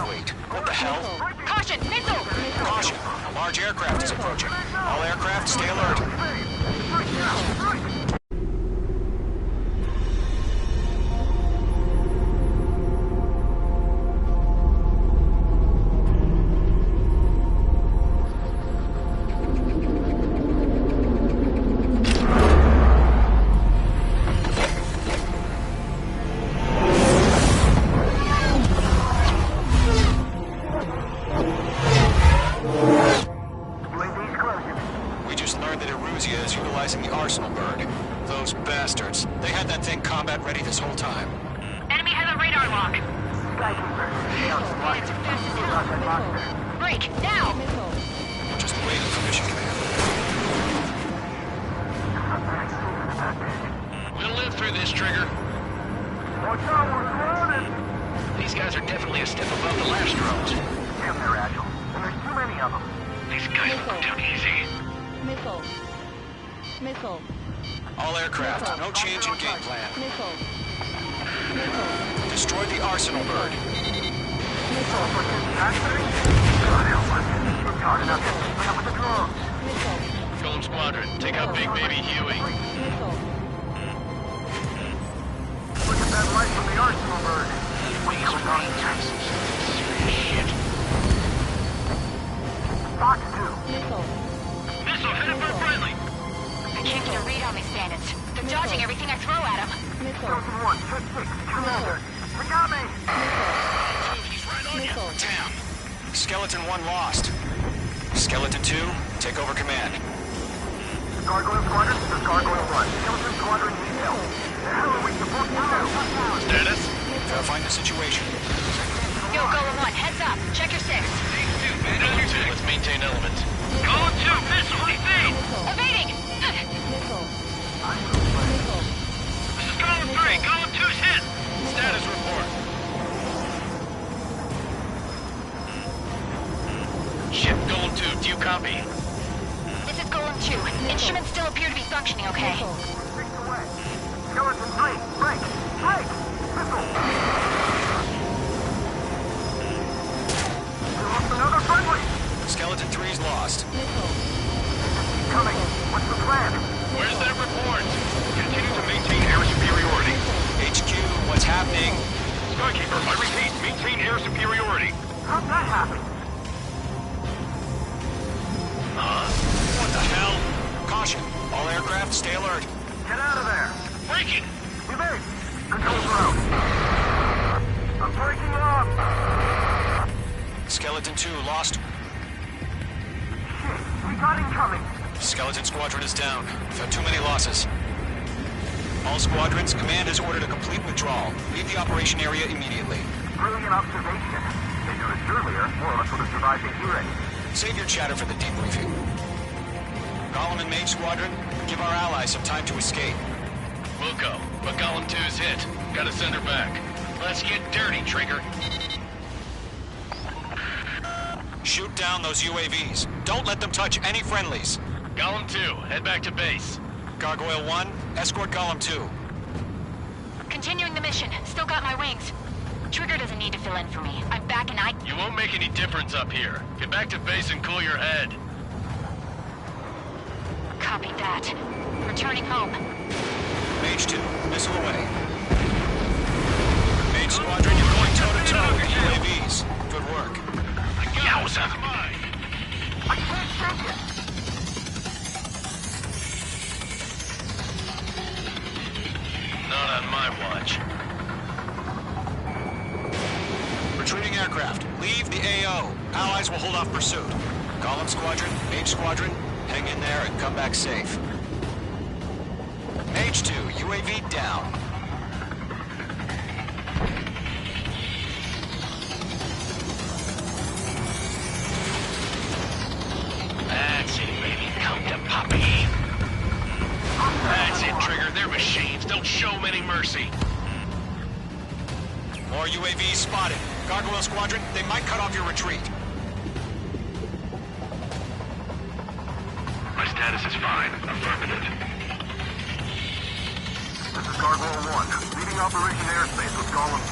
Wait, what the hell? Caution! Missile! Caution! A large aircraft is approaching. All aircraft, stay alert. Eruzia is utilizing the Arsenal bird. Those bastards. They had that thing combat ready this whole time. Enemy has a radar lock. Break, now! Just waiting for mission command. We'll live through this, Trigger. Watch out, we're surrounded! These guys are definitely a step above the last drones. Damn, they're agile. And there's too many of them. These guys will go down easy. Missile. Missile. All aircraft, no change in game plan. Missile. Destroy the Arsenal bird. Golem Squadron, take out Big Baby Huey. Look at that light from the Arsenal bird. Shit. Fox 2. Missile headed for friendly. I can't get a read on these bandits. They're dodging everything I throw at them. Skeleton 1, check 6, Commander. They got me! He's right on you. Damn. Skeleton 1 lost. Skeleton 2, take over command. Gargoyle Squadron, this is Gargoyle 1. Skeleton Squadron needs help. The hell are we supposed to do? Status? Gotta find the situation. Yo, Golem 1, heads up. Check your 6. Let's maintain elements. Golem 2, missile, evade! Evading! This is Golem 3, Golem 2's hit! Status report. Ship Golem 2, do you copy? This is Golem 2. Instruments still appear to be functioning okay. 6 away. Skeleton 3, break! Break! Missile! We lost another friendly! Skeleton 3's lost. Coming. What's the plan? Where's that report? Continue to maintain air superiority. HQ, what's happening? Skykeeper, I repeat, maintain air superiority. How'd that happen? Huh? What the hell? Caution. All aircraft, stay alert. Get out of there! Breaking! Evade! Control's out! I'm breaking up! Skeleton 2 lost. Shit, we got incoming! Skeleton Squadron is down. We've had too many losses. All squadrons, command has ordered a complete withdrawal. Leave the operation area immediately. Brilliant observation. They knew this earlier, more of us would have survived the hearing. Save your chatter for the debriefing. Golem and Mage Squadron, give our allies some time to escape. We'll go, but Golem 2's hit. Gotta send her back. Let's get dirty, Trigger. Shoot down those UAVs. Don't let them touch any friendlies. Golem 2, head back to base. Gargoyle 1, escort Golem 2. Continuing the mission. Still got my wings. Trigger doesn't need to fill in for me. I'm back and I... You won't make any difference up here. Get back to base and cool your head. Copy that. Returning home. Mage 2, missile away. Mage Squadron, you're going toe-to-toe with UAVs. Good work. Yowza! I can't shake it! Not on my watch. Retreating aircraft, leave the AO. Allies will hold off pursuit. Golem Squadron, Mage Squadron, hang in there and come back safe. Mage 2, UAV down. That's it, baby. Come to Poppy. That's it, Trigger. They're machines. Don't show them any mercy. More UAVs spotted. Gargoyle Squadron, they might cut off your retreat. My status is fine. Affirmative. This is Gargoyle 1, leading Operation Airspace with Golem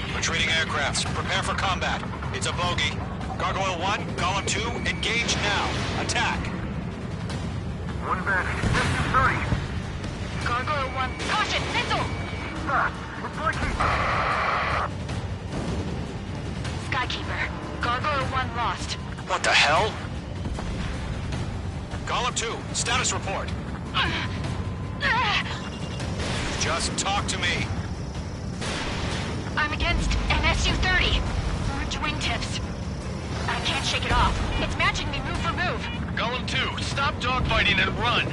2. Retreating aircrafts, prepare for combat. It's a bogey. Gargoyle 1, Golem 2, engage now. Attack. One vantage, distance 30. Gargoyle 1, caution! Missile! It's like he... Skykeeper. Gargoyle 1 lost. What the hell? Golem 2, status report. Just talk to me. I'm against an Su-30. Orange wingtips. I can't shake it off. It's matching me move for move. Golem 2, stop dogfighting and run!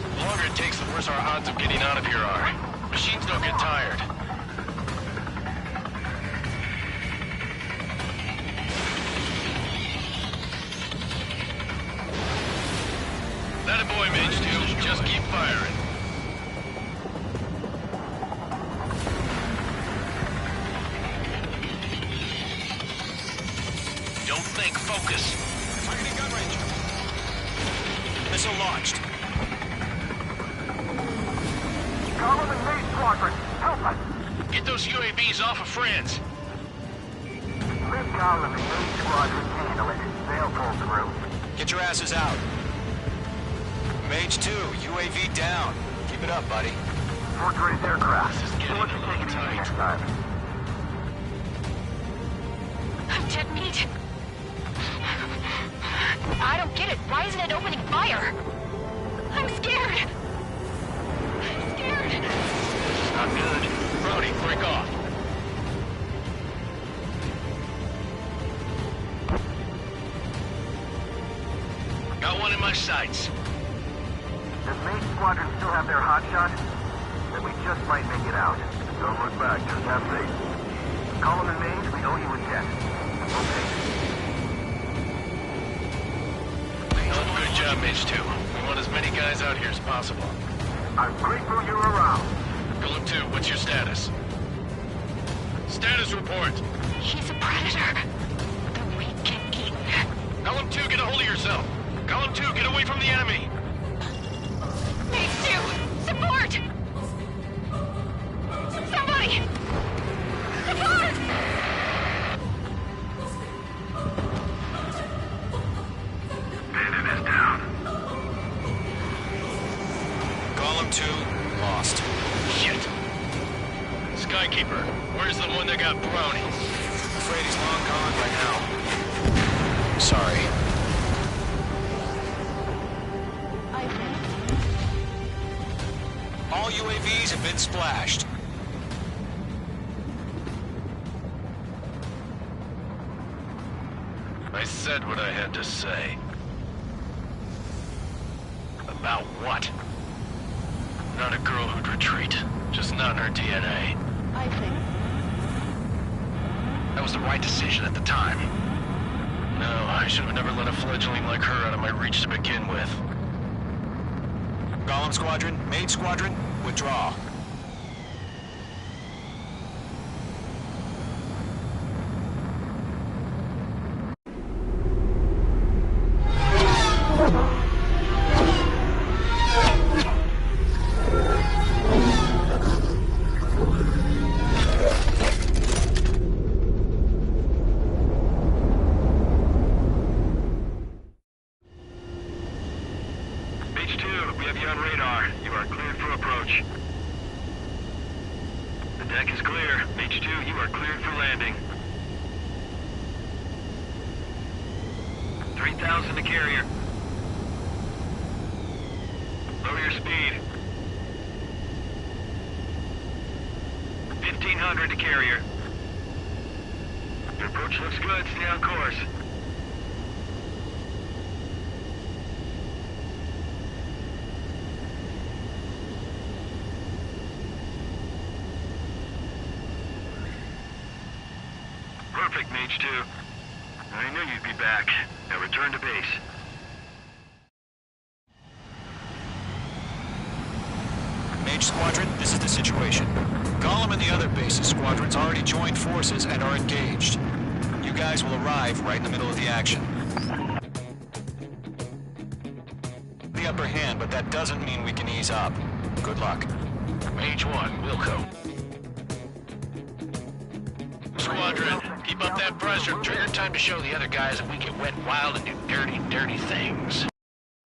The longer it takes, the worse our odds of getting out of here are. Machines don't get tired. That a boy, Mage 2. Just keep firing. Don't think, focus. Targeting gun range. Missile launched. Golem and Mage Squadron, help us! Get those UAVs off of France. Let Golem and Mage Squadron handle it. They'll pull through. Get your asses out. Mage 2, UAV down. Keep it up, buddy. Fort Grace aircraft. So let's take it easy next time. I'm dead meat. I don't get it. Why isn't it opening fire? I'm scared. I'm scared. Not good. Brody, break off. Got one in my sights. Does Mage Squadron still have their hotshot? Then we just might make it out. Don't look back, just have faith. Golem and Mage, we owe you a debt. Okay. Good job, Mage 2. We want as many guys out here as possible. I'm grateful you're around. Golem 2, what's your status? Status report. He's a predator. The weak get eaten. Golem 2, get a hold of yourself. Golem 2, get away from the enemy. Mage 2, support! Somebody! Support! Bandit is down. Golem 2, lost. Shit. Skykeeper, where's the one that got Brownie? Afraid he's long gone by now. Sorry. All UAVs have been splashed. I said what I had to say. About what? Not a girl who'd retreat. Just not in her DNA. I think. That was the right decision at the time. No, I should have never let a fledgling like her out of my reach to begin with. Golem Squadron, Mage Squadron, withdraw. Mage 2, we have you on radar. You are cleared for approach. The deck is clear. Mage 2, you are cleared for landing. 3,000 to carrier. Lower your speed. 1,500 to carrier. Your approach looks good. Stay on course. Perfect, Mage 2. I knew you'd be back. Now return to base. Mage Squadron, this is the situation. Golem and the other bases squadrons already joined forces and are engaged. You guys will arrive right in the middle of the action. The upper hand, but that doesn't mean we can ease up. Good luck. Mage 1, Wilco. Squadron, keep up that pressure. Trigger time to show the other guys that we can wet wild and do dirty, dirty things.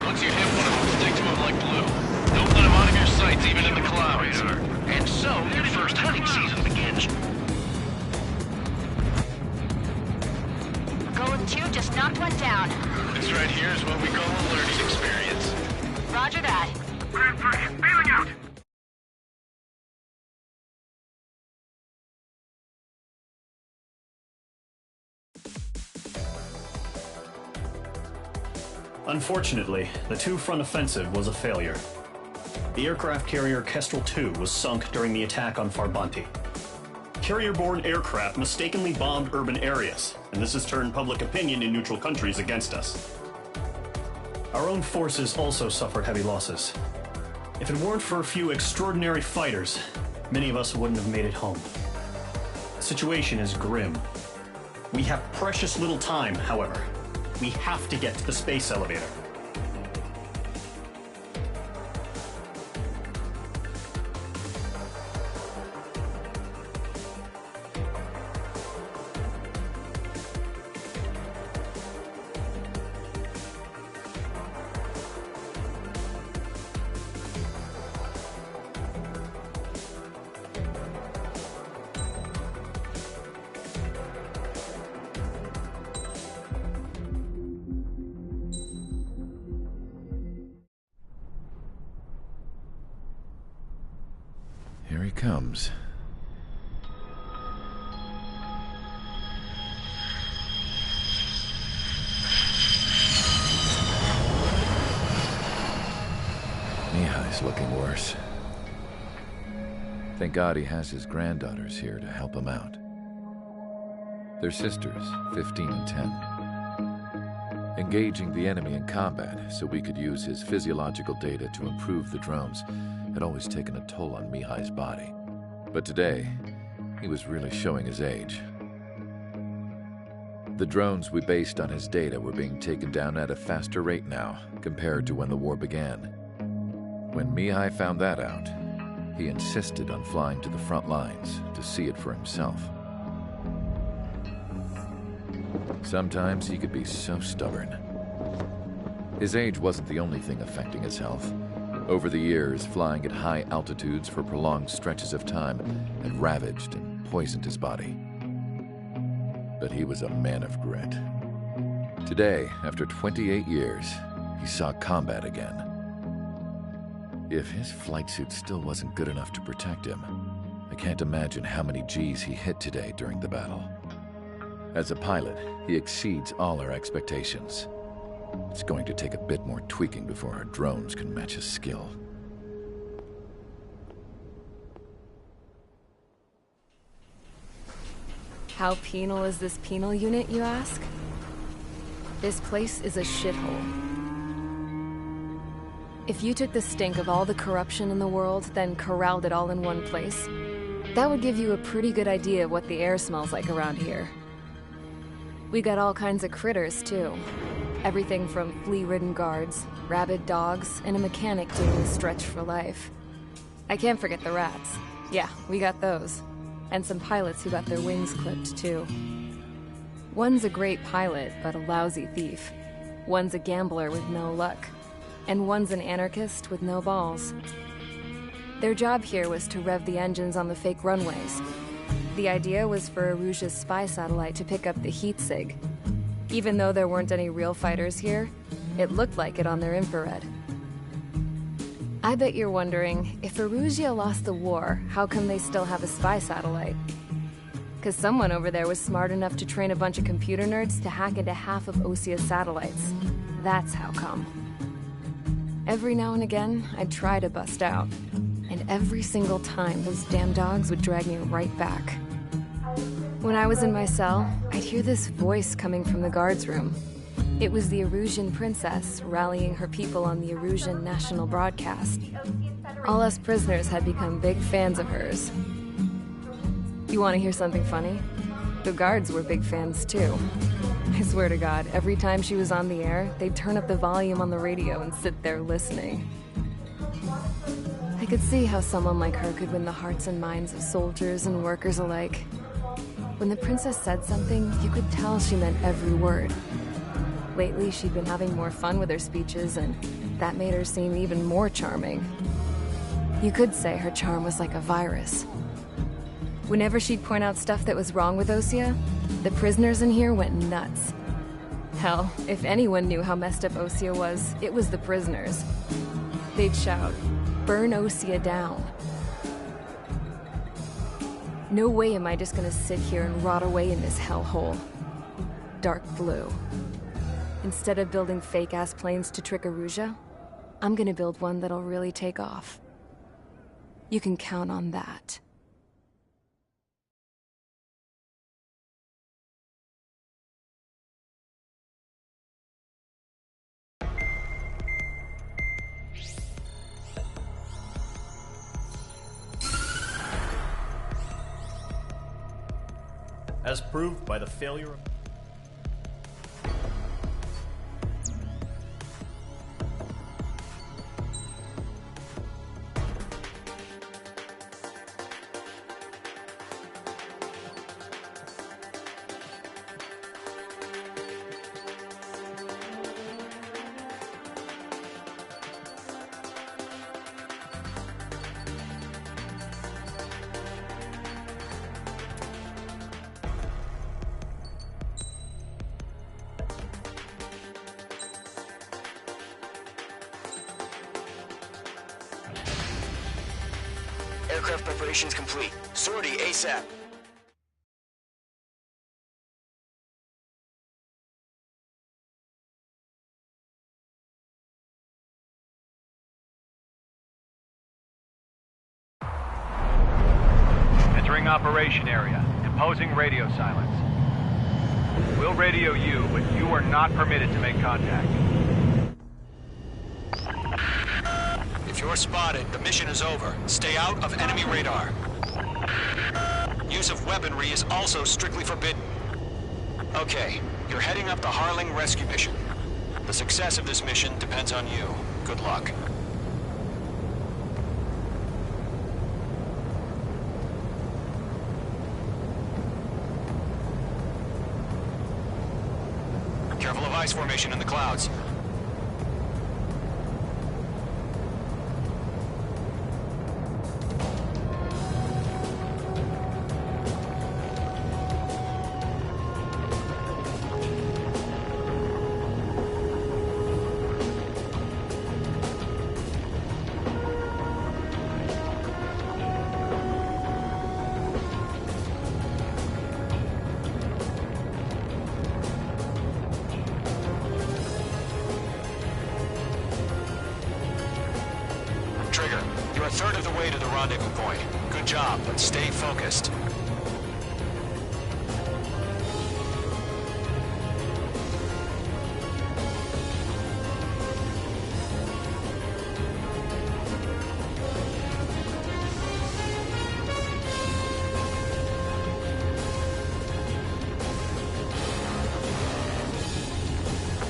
Once you hit one of them, stick to him like glue. Don't let him out of your sights, even in the clouds. And so, your first hunting season begins. Golem 2 just knocked one down. This right here is what we call a learning experience. Roger that. Grand Prix, bailing out! Unfortunately, the two-front offensive was a failure. The aircraft carrier Kestrel II was sunk during the attack on Farbanti. Carrier-borne aircraft mistakenly bombed urban areas, and this has turned public opinion in neutral countries against us. Our own forces also suffered heavy losses. If it weren't for a few extraordinary fighters, many of us wouldn't have made it home. The situation is grim. We have precious little time, however. We have to get to the space elevator. Here he comes. Mihai's looking worse. Thank God he has his granddaughters here to help him out. They're sisters, 15 and 10. Engaging the enemy in combat so we could use his physiological data to improve the drones had always taken a toll on Mihai's body. But today, he was really showing his age. The drones we based on his data were being taken down at a faster rate now compared to when the war began. When Mihai found that out, he insisted on flying to the front lines to see it for himself. Sometimes he could be so stubborn. His age wasn't the only thing affecting his health. Over the years, flying at high altitudes for prolonged stretches of time had ravaged and poisoned his body. But he was a man of grit. Today, after 28 years, he saw combat again. If his flight suit still wasn't good enough to protect him, I can't imagine how many Gs he hit today during the battle. As a pilot, he exceeds all our expectations. It's going to take a bit more tweaking before our drones can match his skill. How penal is this penal unit, you ask? This place is a shithole. If you took the stink of all the corruption in the world, then corralled it all in one place, that would give you a pretty good idea of what the air smells like around here. We got all kinds of critters, too. Everything from flea-ridden guards, rabid dogs, and a mechanic doing the stretch for life. I can't forget the rats. Yeah, we got those. And some pilots who got their wings clipped, too. One's a great pilot, but a lousy thief. One's a gambler with no luck. And one's an anarchist with no balls. Their job here was to rev the engines on the fake runways. The idea was for Erusia's spy satellite to pick up the heat sig. Even though there weren't any real fighters here, it looked like it on their infrared. I bet you're wondering, if Erusia lost the war, how come they still have a spy satellite? Because someone over there was smart enough to train a bunch of computer nerds to hack into half of Osia's satellites. That's how come. Every now and again, I'd try to bust out. And every single time, those damn dogs would drag me right back. When I was in my cell, I'd hear this voice coming from the guards room. It was the Erusian princess rallying her people on the Erusian national broadcast. All us prisoners had become big fans of hers. You want to hear something funny? The guards were big fans too. I swear to God, every time she was on the air, they'd turn up the volume on the radio and sit there listening. I could see how someone like her could win the hearts and minds of soldiers and workers alike. When the princess said something, you could tell she meant every word. Lately, she'd been having more fun with her speeches, and that made her seem even more charming. You could say her charm was like a virus. Whenever she'd point out stuff that was wrong with Osia, the prisoners in here went nuts. Hell, if anyone knew how messed up Osia was, it was the prisoners. They'd shout, "Burn Osia down." No way am I just gonna sit here and rot away in this hellhole. Dark blue. Instead of building fake-ass planes to trick Erusea, I'm gonna build one that'll really take off. You can count on that. As proved by the failure of... Aircraft preparations complete. Sortie ASAP. Entering operation area. Imposing radio silence. We'll radio you, but you are not permitted to make contact. If you're spotted, the mission is over. Stay out of enemy radar. Use of weaponry is also strictly forbidden. Okay, you're heading up the Harling rescue mission. The success of this mission depends on you. Good luck. Careful of ice formation in the clouds. You're a third of the way to the rendezvous point. Good job, but stay focused.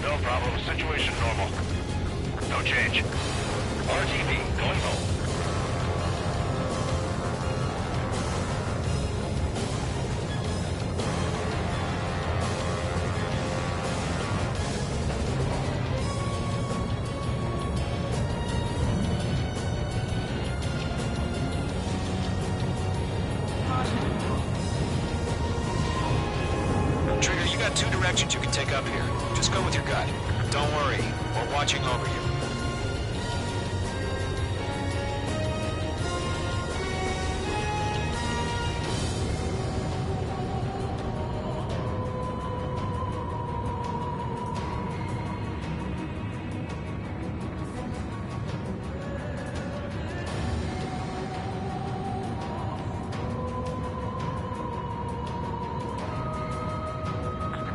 No problem. Situation normal. No change. RTV going home. Trigger, you got two directions you can take up here. Just go with your gut. Don't worry, we're watching over you.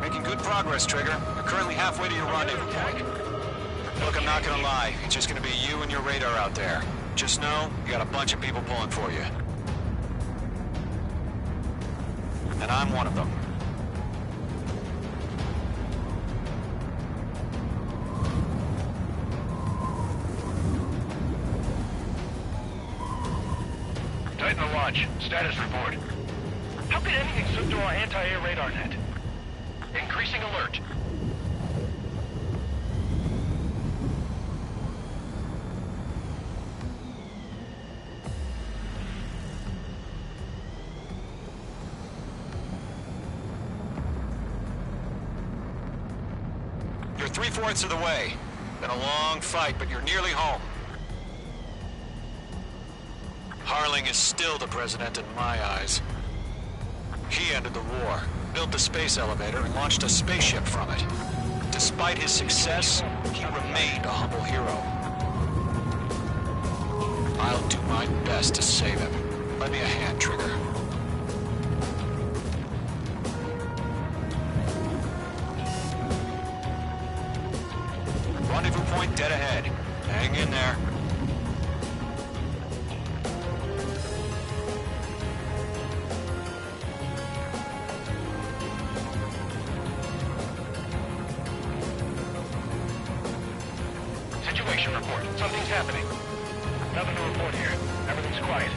Making good progress, Trigger. You're currently halfway to your rendezvous point. Look, I'm not gonna lie. It's just gonna be you and your radar out there. Just know, you got a bunch of people pulling for you. And I'm one of them. Titan to launch. Status report. How could anything slip through our anti-air radar net? Increasing alert. You're 3/4 of the way. Been a long fight, but you're nearly home. Harling is still the president in my eyes. He ended the war, built the space elevator, and launched a spaceship from it. Despite his success, he remained a humble hero. I'll do my best to save him. Lend me a hand, Trigger. Rendezvous point dead ahead. Hang in there. Situation report. Something's happening. Nothing to report here. Everything's quiet.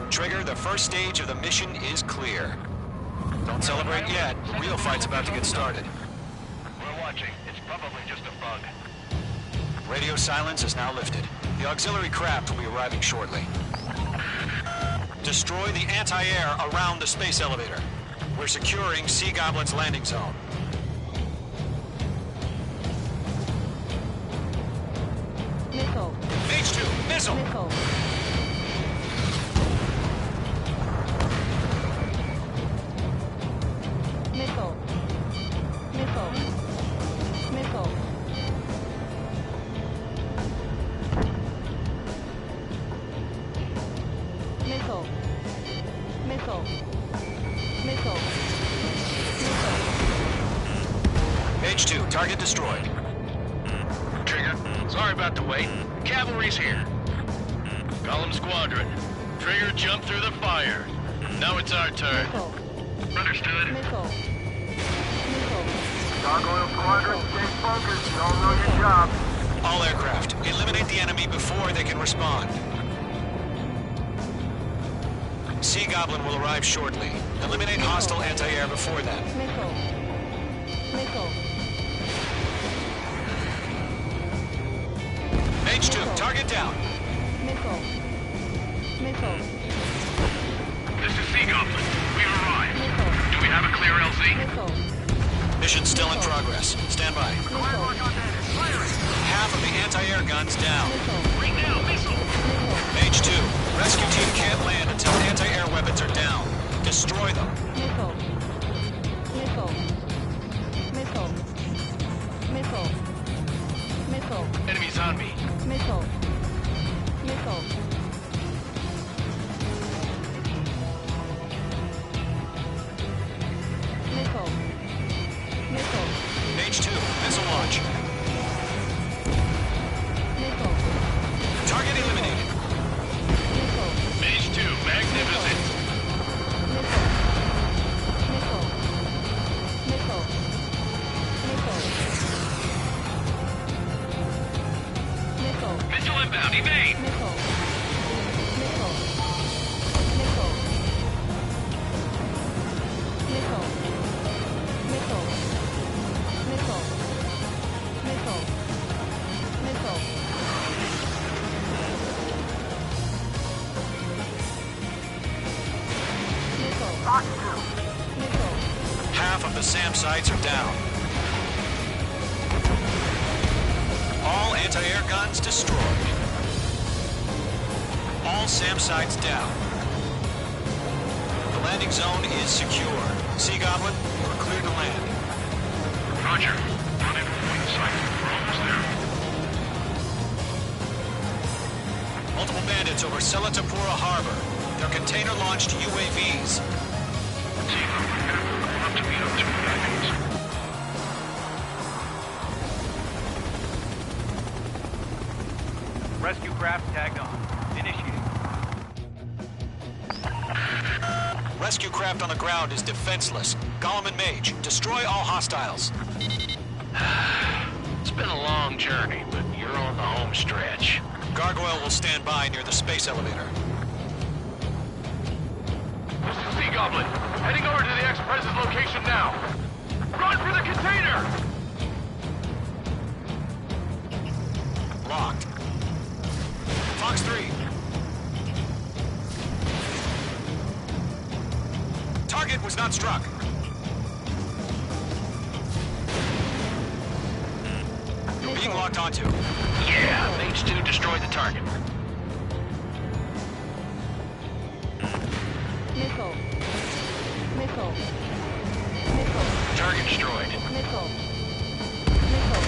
Trigger, the first stage of the mission is clear. Don't celebrate yet. The real fight's about to get started. We're watching. It's probably just a bug. Radio silence is now lifted. The auxiliary craft will be arriving shortly. Destroy the anti-air around the space elevator. We're securing Sea Goblin's landing zone. Missile. Phase 2, missile! Missile. Missile. Missile. Missile. Missile. Missile. Missile. Page 2, target destroyed. Trigger, sorry about the wait. Cavalry's here. Golem Squadron. Trigger jumped through the fire. Now it's our turn. Missile. Understood. Missile. Missile. Gargoyle Squadron, stay focused. You all know your job. All aircraft, eliminate the enemy before they can respond. Sea Goblin will arrive shortly. Eliminate hostile anti-air before then. Missile. Missile. Page 2, target down. Missile. Missile. This is Sea Goblin. We've arrived. Do we have a clear LZ? Missile. Mission still in progress. Stand by. Half of the anti-air guns down. Right now, missile! Page 2, rescue team can't land until anti-air weapons are down. Destroy them. Missile. Missile. Missile. Missile. Missile. Enemies on me. Missile. Missile. Missile. Missile. Page 2, missile launch. Missile. Target eliminated. Missile. Page 2, magnificent. Missile. Missile. Missile. Missile. Missile. Missile inbound, evade! Missile. Missile. Missile. Missile. Missile. Missile. Missile. Missile. Missile. Missile. Half of the SAM sites are down. All anti-air guns destroyed. All SAM sites down. The landing zone is secure. Sea Goblin, you're clear to land. Roger. Rendezvous point in sight. We're almost there. intelligence over Selatapura Harbor. They're container-launched UAVs. Rescue craft tagged on. Initiating. Rescue craft on the ground is defenseless. Gollum and Mage, destroy all hostiles. It's been a long journey, but you're on the home stretch. Gargoyle will stand by near the space elevator. This is Sea Goblin. Heading over to the Express's location now. Run for the container! Locked. Fox 3. Target was not struck. You're being locked onto. Yeah, Mage 2 destroyed the target. Missile. Missile. Target destroyed. Missile. Missile.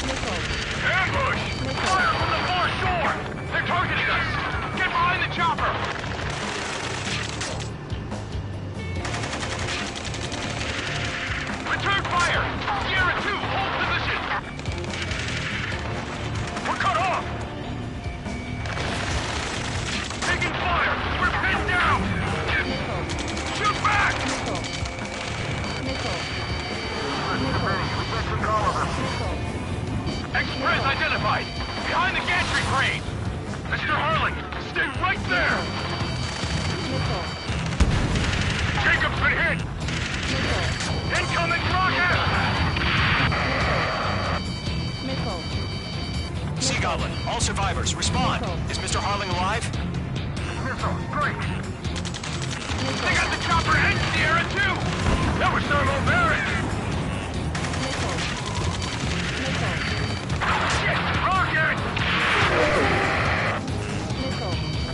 Missile. Ambush! Fire from the far shore! They're targeting us! Get behind the chopper! Return fire! Sierra 2, hold position! We're cut off! Taking fire! We're pinned down! Shoot back! Express identified! Behind the gantry crane! Mr. Harling, stay right there! Jacob's been hit! Incoming rocket! Sea Goblin, all survivors, respond. Is Mr. Harling alive? Missile, great! They got the chopper and Sierra too! That was thermobaric! Shit! Rocket!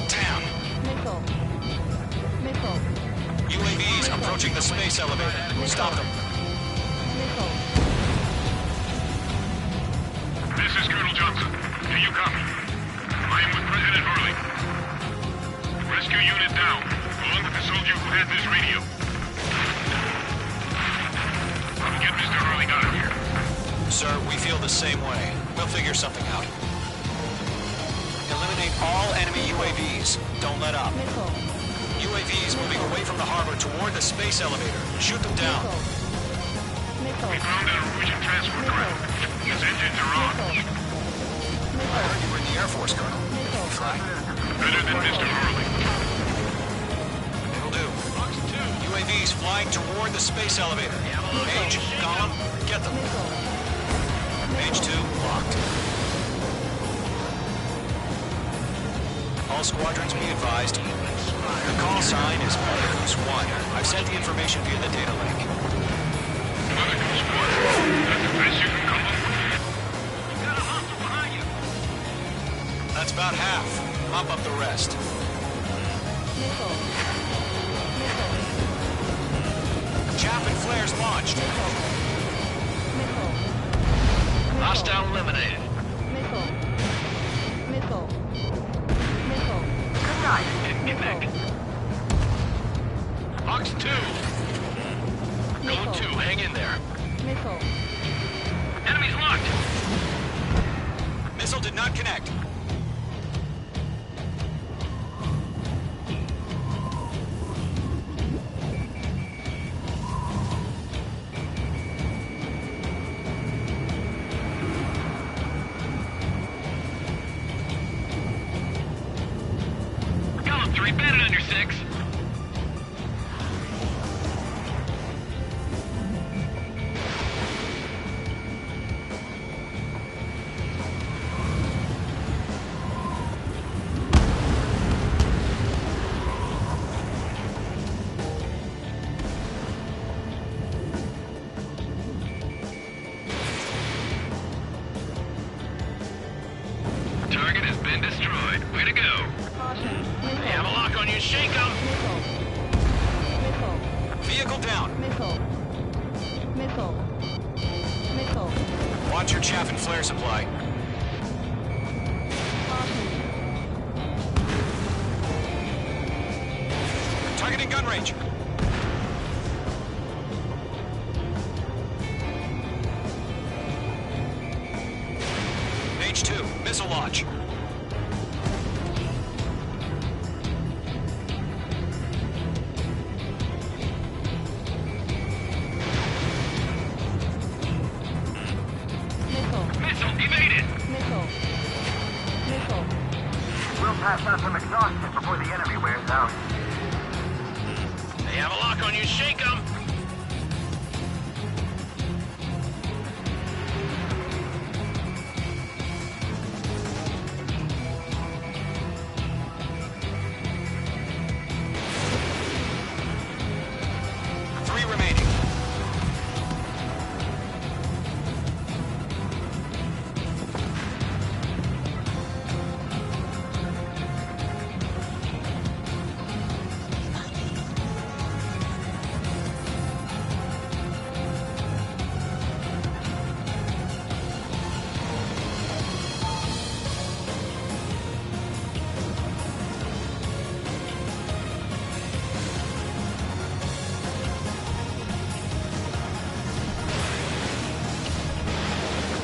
Damn. UAVs approaching the space elevator. Stop them. This is Colonel Johnson. Do you copy? I am with President Hurley. Rescue unit down, along with the soldier who had this radio. Get Mr. Hurley out of here. Sir, we feel the same way. We'll figure something out. Eliminate all enemy UAVs. Don't let up. UAVs moving away from the harbor toward the space elevator. Shoot them down. We found a Norwegian transport craft. Its engines are on. I heard you were in the Air Force, Colonel. Fly? Better than Mr. Hurley. It'll do. UAVs flying toward the space elevator. Mage, Gollum, get them. Mage 2, locked. All squadrons be advised. The call sign is Mother Goose 1. I've sent the information via the data link. Mother Goose 1. That's the best you can come up with. You got a hostile behind you. That's about half. Mop up the rest. Chaff and flares launched. Hostile eliminated. Didn't connect. Fox 2. Go 2, hang in there. Enemy's locked. Missile did not connect. Gollum 3, bandit under 6. Target has been destroyed. Way to go. They have a lock on you. Shake them. Vehicle down. Watch your chaff and flare supply. range. Mage 2, missile launch. Missile evaded! Missile. We'll pass out some exhaustion before the enemy wears out. They have a lock on you. Shake them. Three remaining.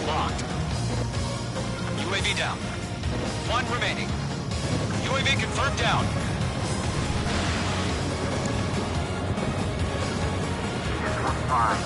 Locked. UAV down. One remaining. UAV confirmed down. This one's fine.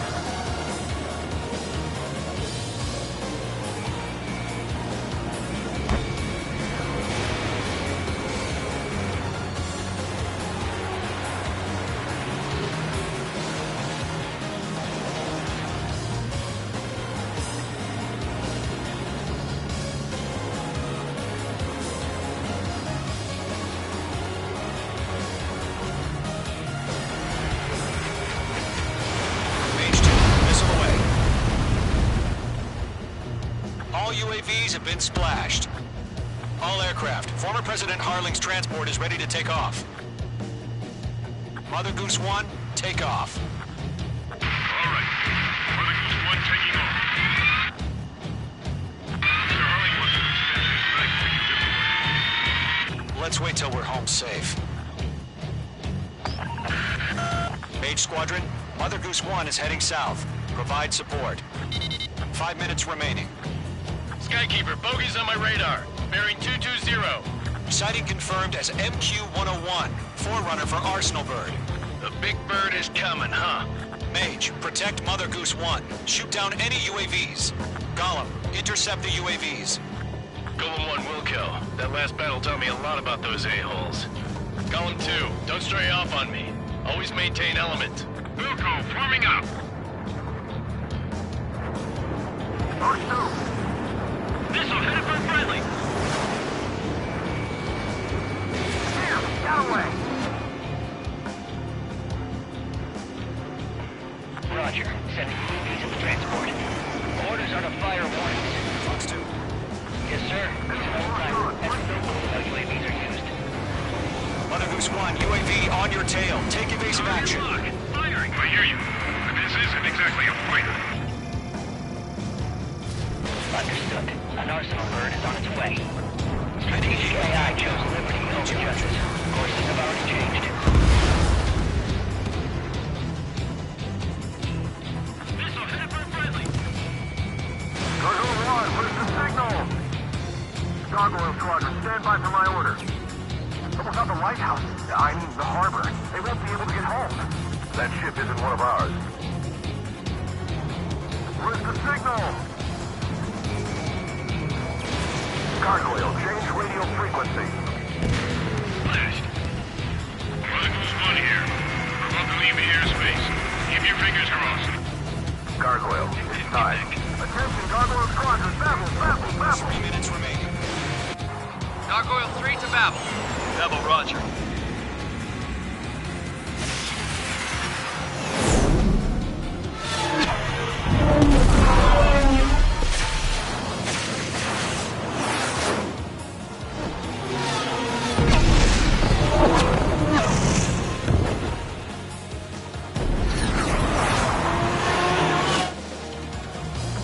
Mage 2, missile away. All UAVs have been splashed. All aircraft. Former President Harling's transport is ready to take off. Mother Goose 1, take off. All right. Mother Goose 1 taking off. Mr. Harling wants to extend his flag. Let's wait till we're home safe. Mage Squadron, Mother Goose 1 is heading south. Provide support. 5 minutes remaining. Skykeeper, bogeys on my radar. Bearing 220. Sighting confirmed as MQ-101, forerunner for Arsenal Bird. The big bird is coming, huh? Mage, protect Mother Goose 1. Shoot down any UAVs. Gollum, intercept the UAVs. Golem 1 will kill. That last battle taught me a lot about those a-holes. Golem 2, don't stray off on me. Always maintain element. Wilco, forming up. Post 2. Missile headed for friendly! Damn, get away. Roger. Sending UAVs in the transport. Orders are to fire warnings. Fox 2. Yes, sir. It's an old timer. That's how UAVs are used. Mother Goose 1, UAV on your tail. Take evasive action. Firing. I hear you. But this isn't exactly a fighter. Understood. An Arsenal Bird is on its way. Strategic AI chose liberty over justice. Courses have already changed. Missile headed for friendly! Gargoyle 1, where's the signal? Gargoyle Squadron, stand by for my order. Someone's on the lighthouse. I mean, the harbor. They won't be able to get home. That ship isn't one of ours. Where's the signal? Gargoyle, change radio frequency. Flashed. Mother Goose 1 here. We're about to leave the airspace. Keep your fingers crossed. Gargoyle, it's time. Attention, Gargoyle Squadron, Babel. 3 minutes remaining. Gargoyle 3 to Babel. Double roger.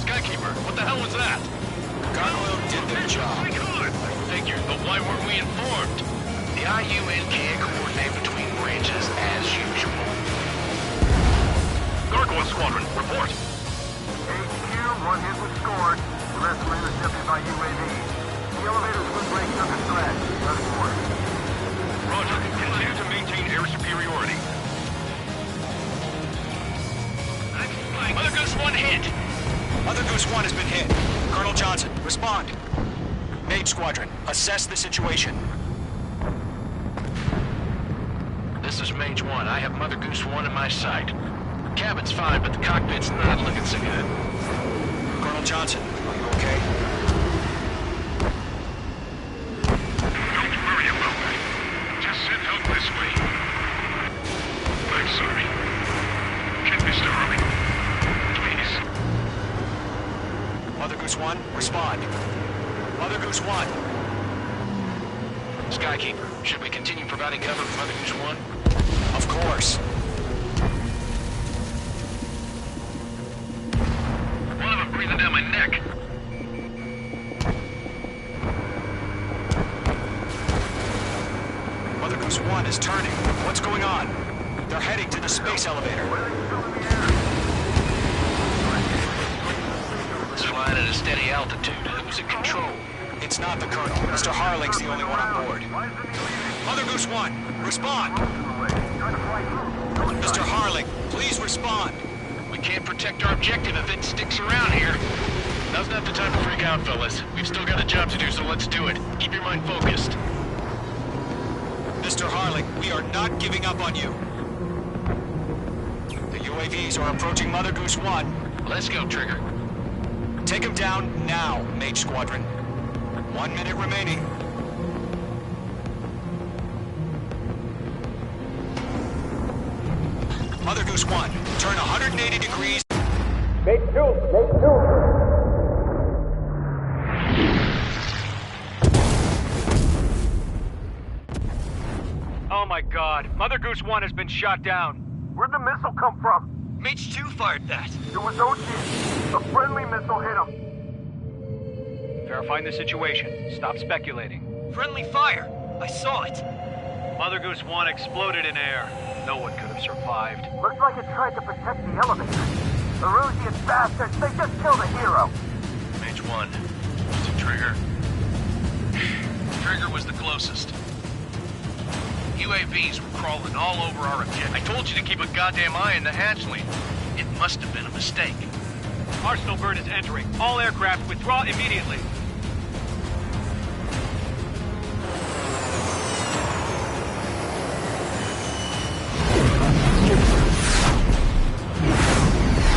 Skykeeper, what the hell was that? Gargoyle did their job. Figured, but why weren't we informed? The IUN can't coordinate between branches as you One hit was scored. The rest were intercepted by UAV. The elevator's wind breaks under threat. Nothing more. Roger. Continue to maintain air superiority. Mother Goose 1 hit. Mother Goose 1 has been hit. Colonel Johnson, respond. Mage Squadron, assess the situation. This is Mage 1. I have Mother Goose 1 in my sight. Cabin's fine, but the cockpit's not looking so good. Colonel Johnson, are you okay? Don't worry about me. Just send help this way. I'm sorry. Get Mr. Harley. Please. Mother Goose 1, respond. Mother Goose 1. Skykeeper, should we continue providing cover for Mother Goose 1? Of course. One of them breathing down my neck. Mother Goose 1 is turning. What's going on? They're heading to the space elevator. It's flying at a steady altitude. Who's in control? It's not the Colonel. Mr. Harling's the only one on board. Mother Goose 1, respond! Mr. Harling, please respond! We can't protect our objective if it sticks around here. Now's not the time to freak out, fellas. We've still got a job to do, so let's do it. Keep your mind focused. Mr. Harling, we are not giving up on you. The UAVs are approaching Mother Goose 1. Let's go, Trigger. Take him down now, Mage Squadron. 1 minute remaining. Mother Goose 1, turn 180 degrees. Make two. Oh my God, Mother Goose 1 has been shot down. Where'd the missile come from? Mage 2 fired that. It was Ocean. A friendly missile hit him. Verifying the situation. Stop speculating. Friendly fire. I saw it. Mother Goose 1 exploded in air. No one could have survived. Looks like it tried to protect the elevator. The Erusian bastards, they just killed a hero. Mage 1. Was it Trigger? Trigger was the closest. UAVs were crawling all over our objective. I told you to keep a goddamn eye on the hatchling. It must have been a mistake. Arsenal bird is entering. All aircraft withdraw immediately.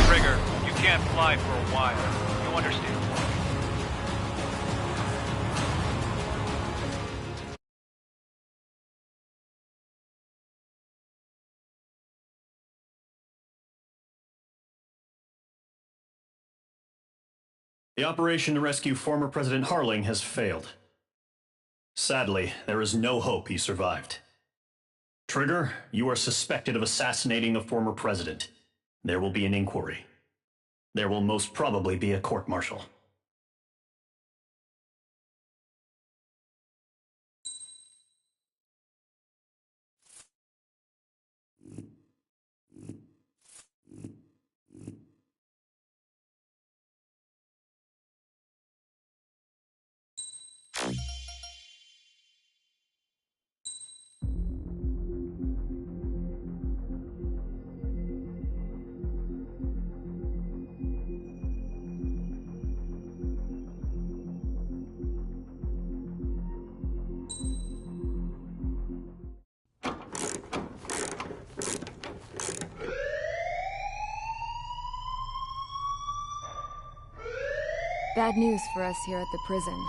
Trigger, you can't fly for a while. You understand? The operation to rescue former President Harling has failed. Sadly, there is no hope he survived. Trigger, you are suspected of assassinating the former president. There will be an inquiry. There will most probably be a court-martial. Bad news for us here at the prison.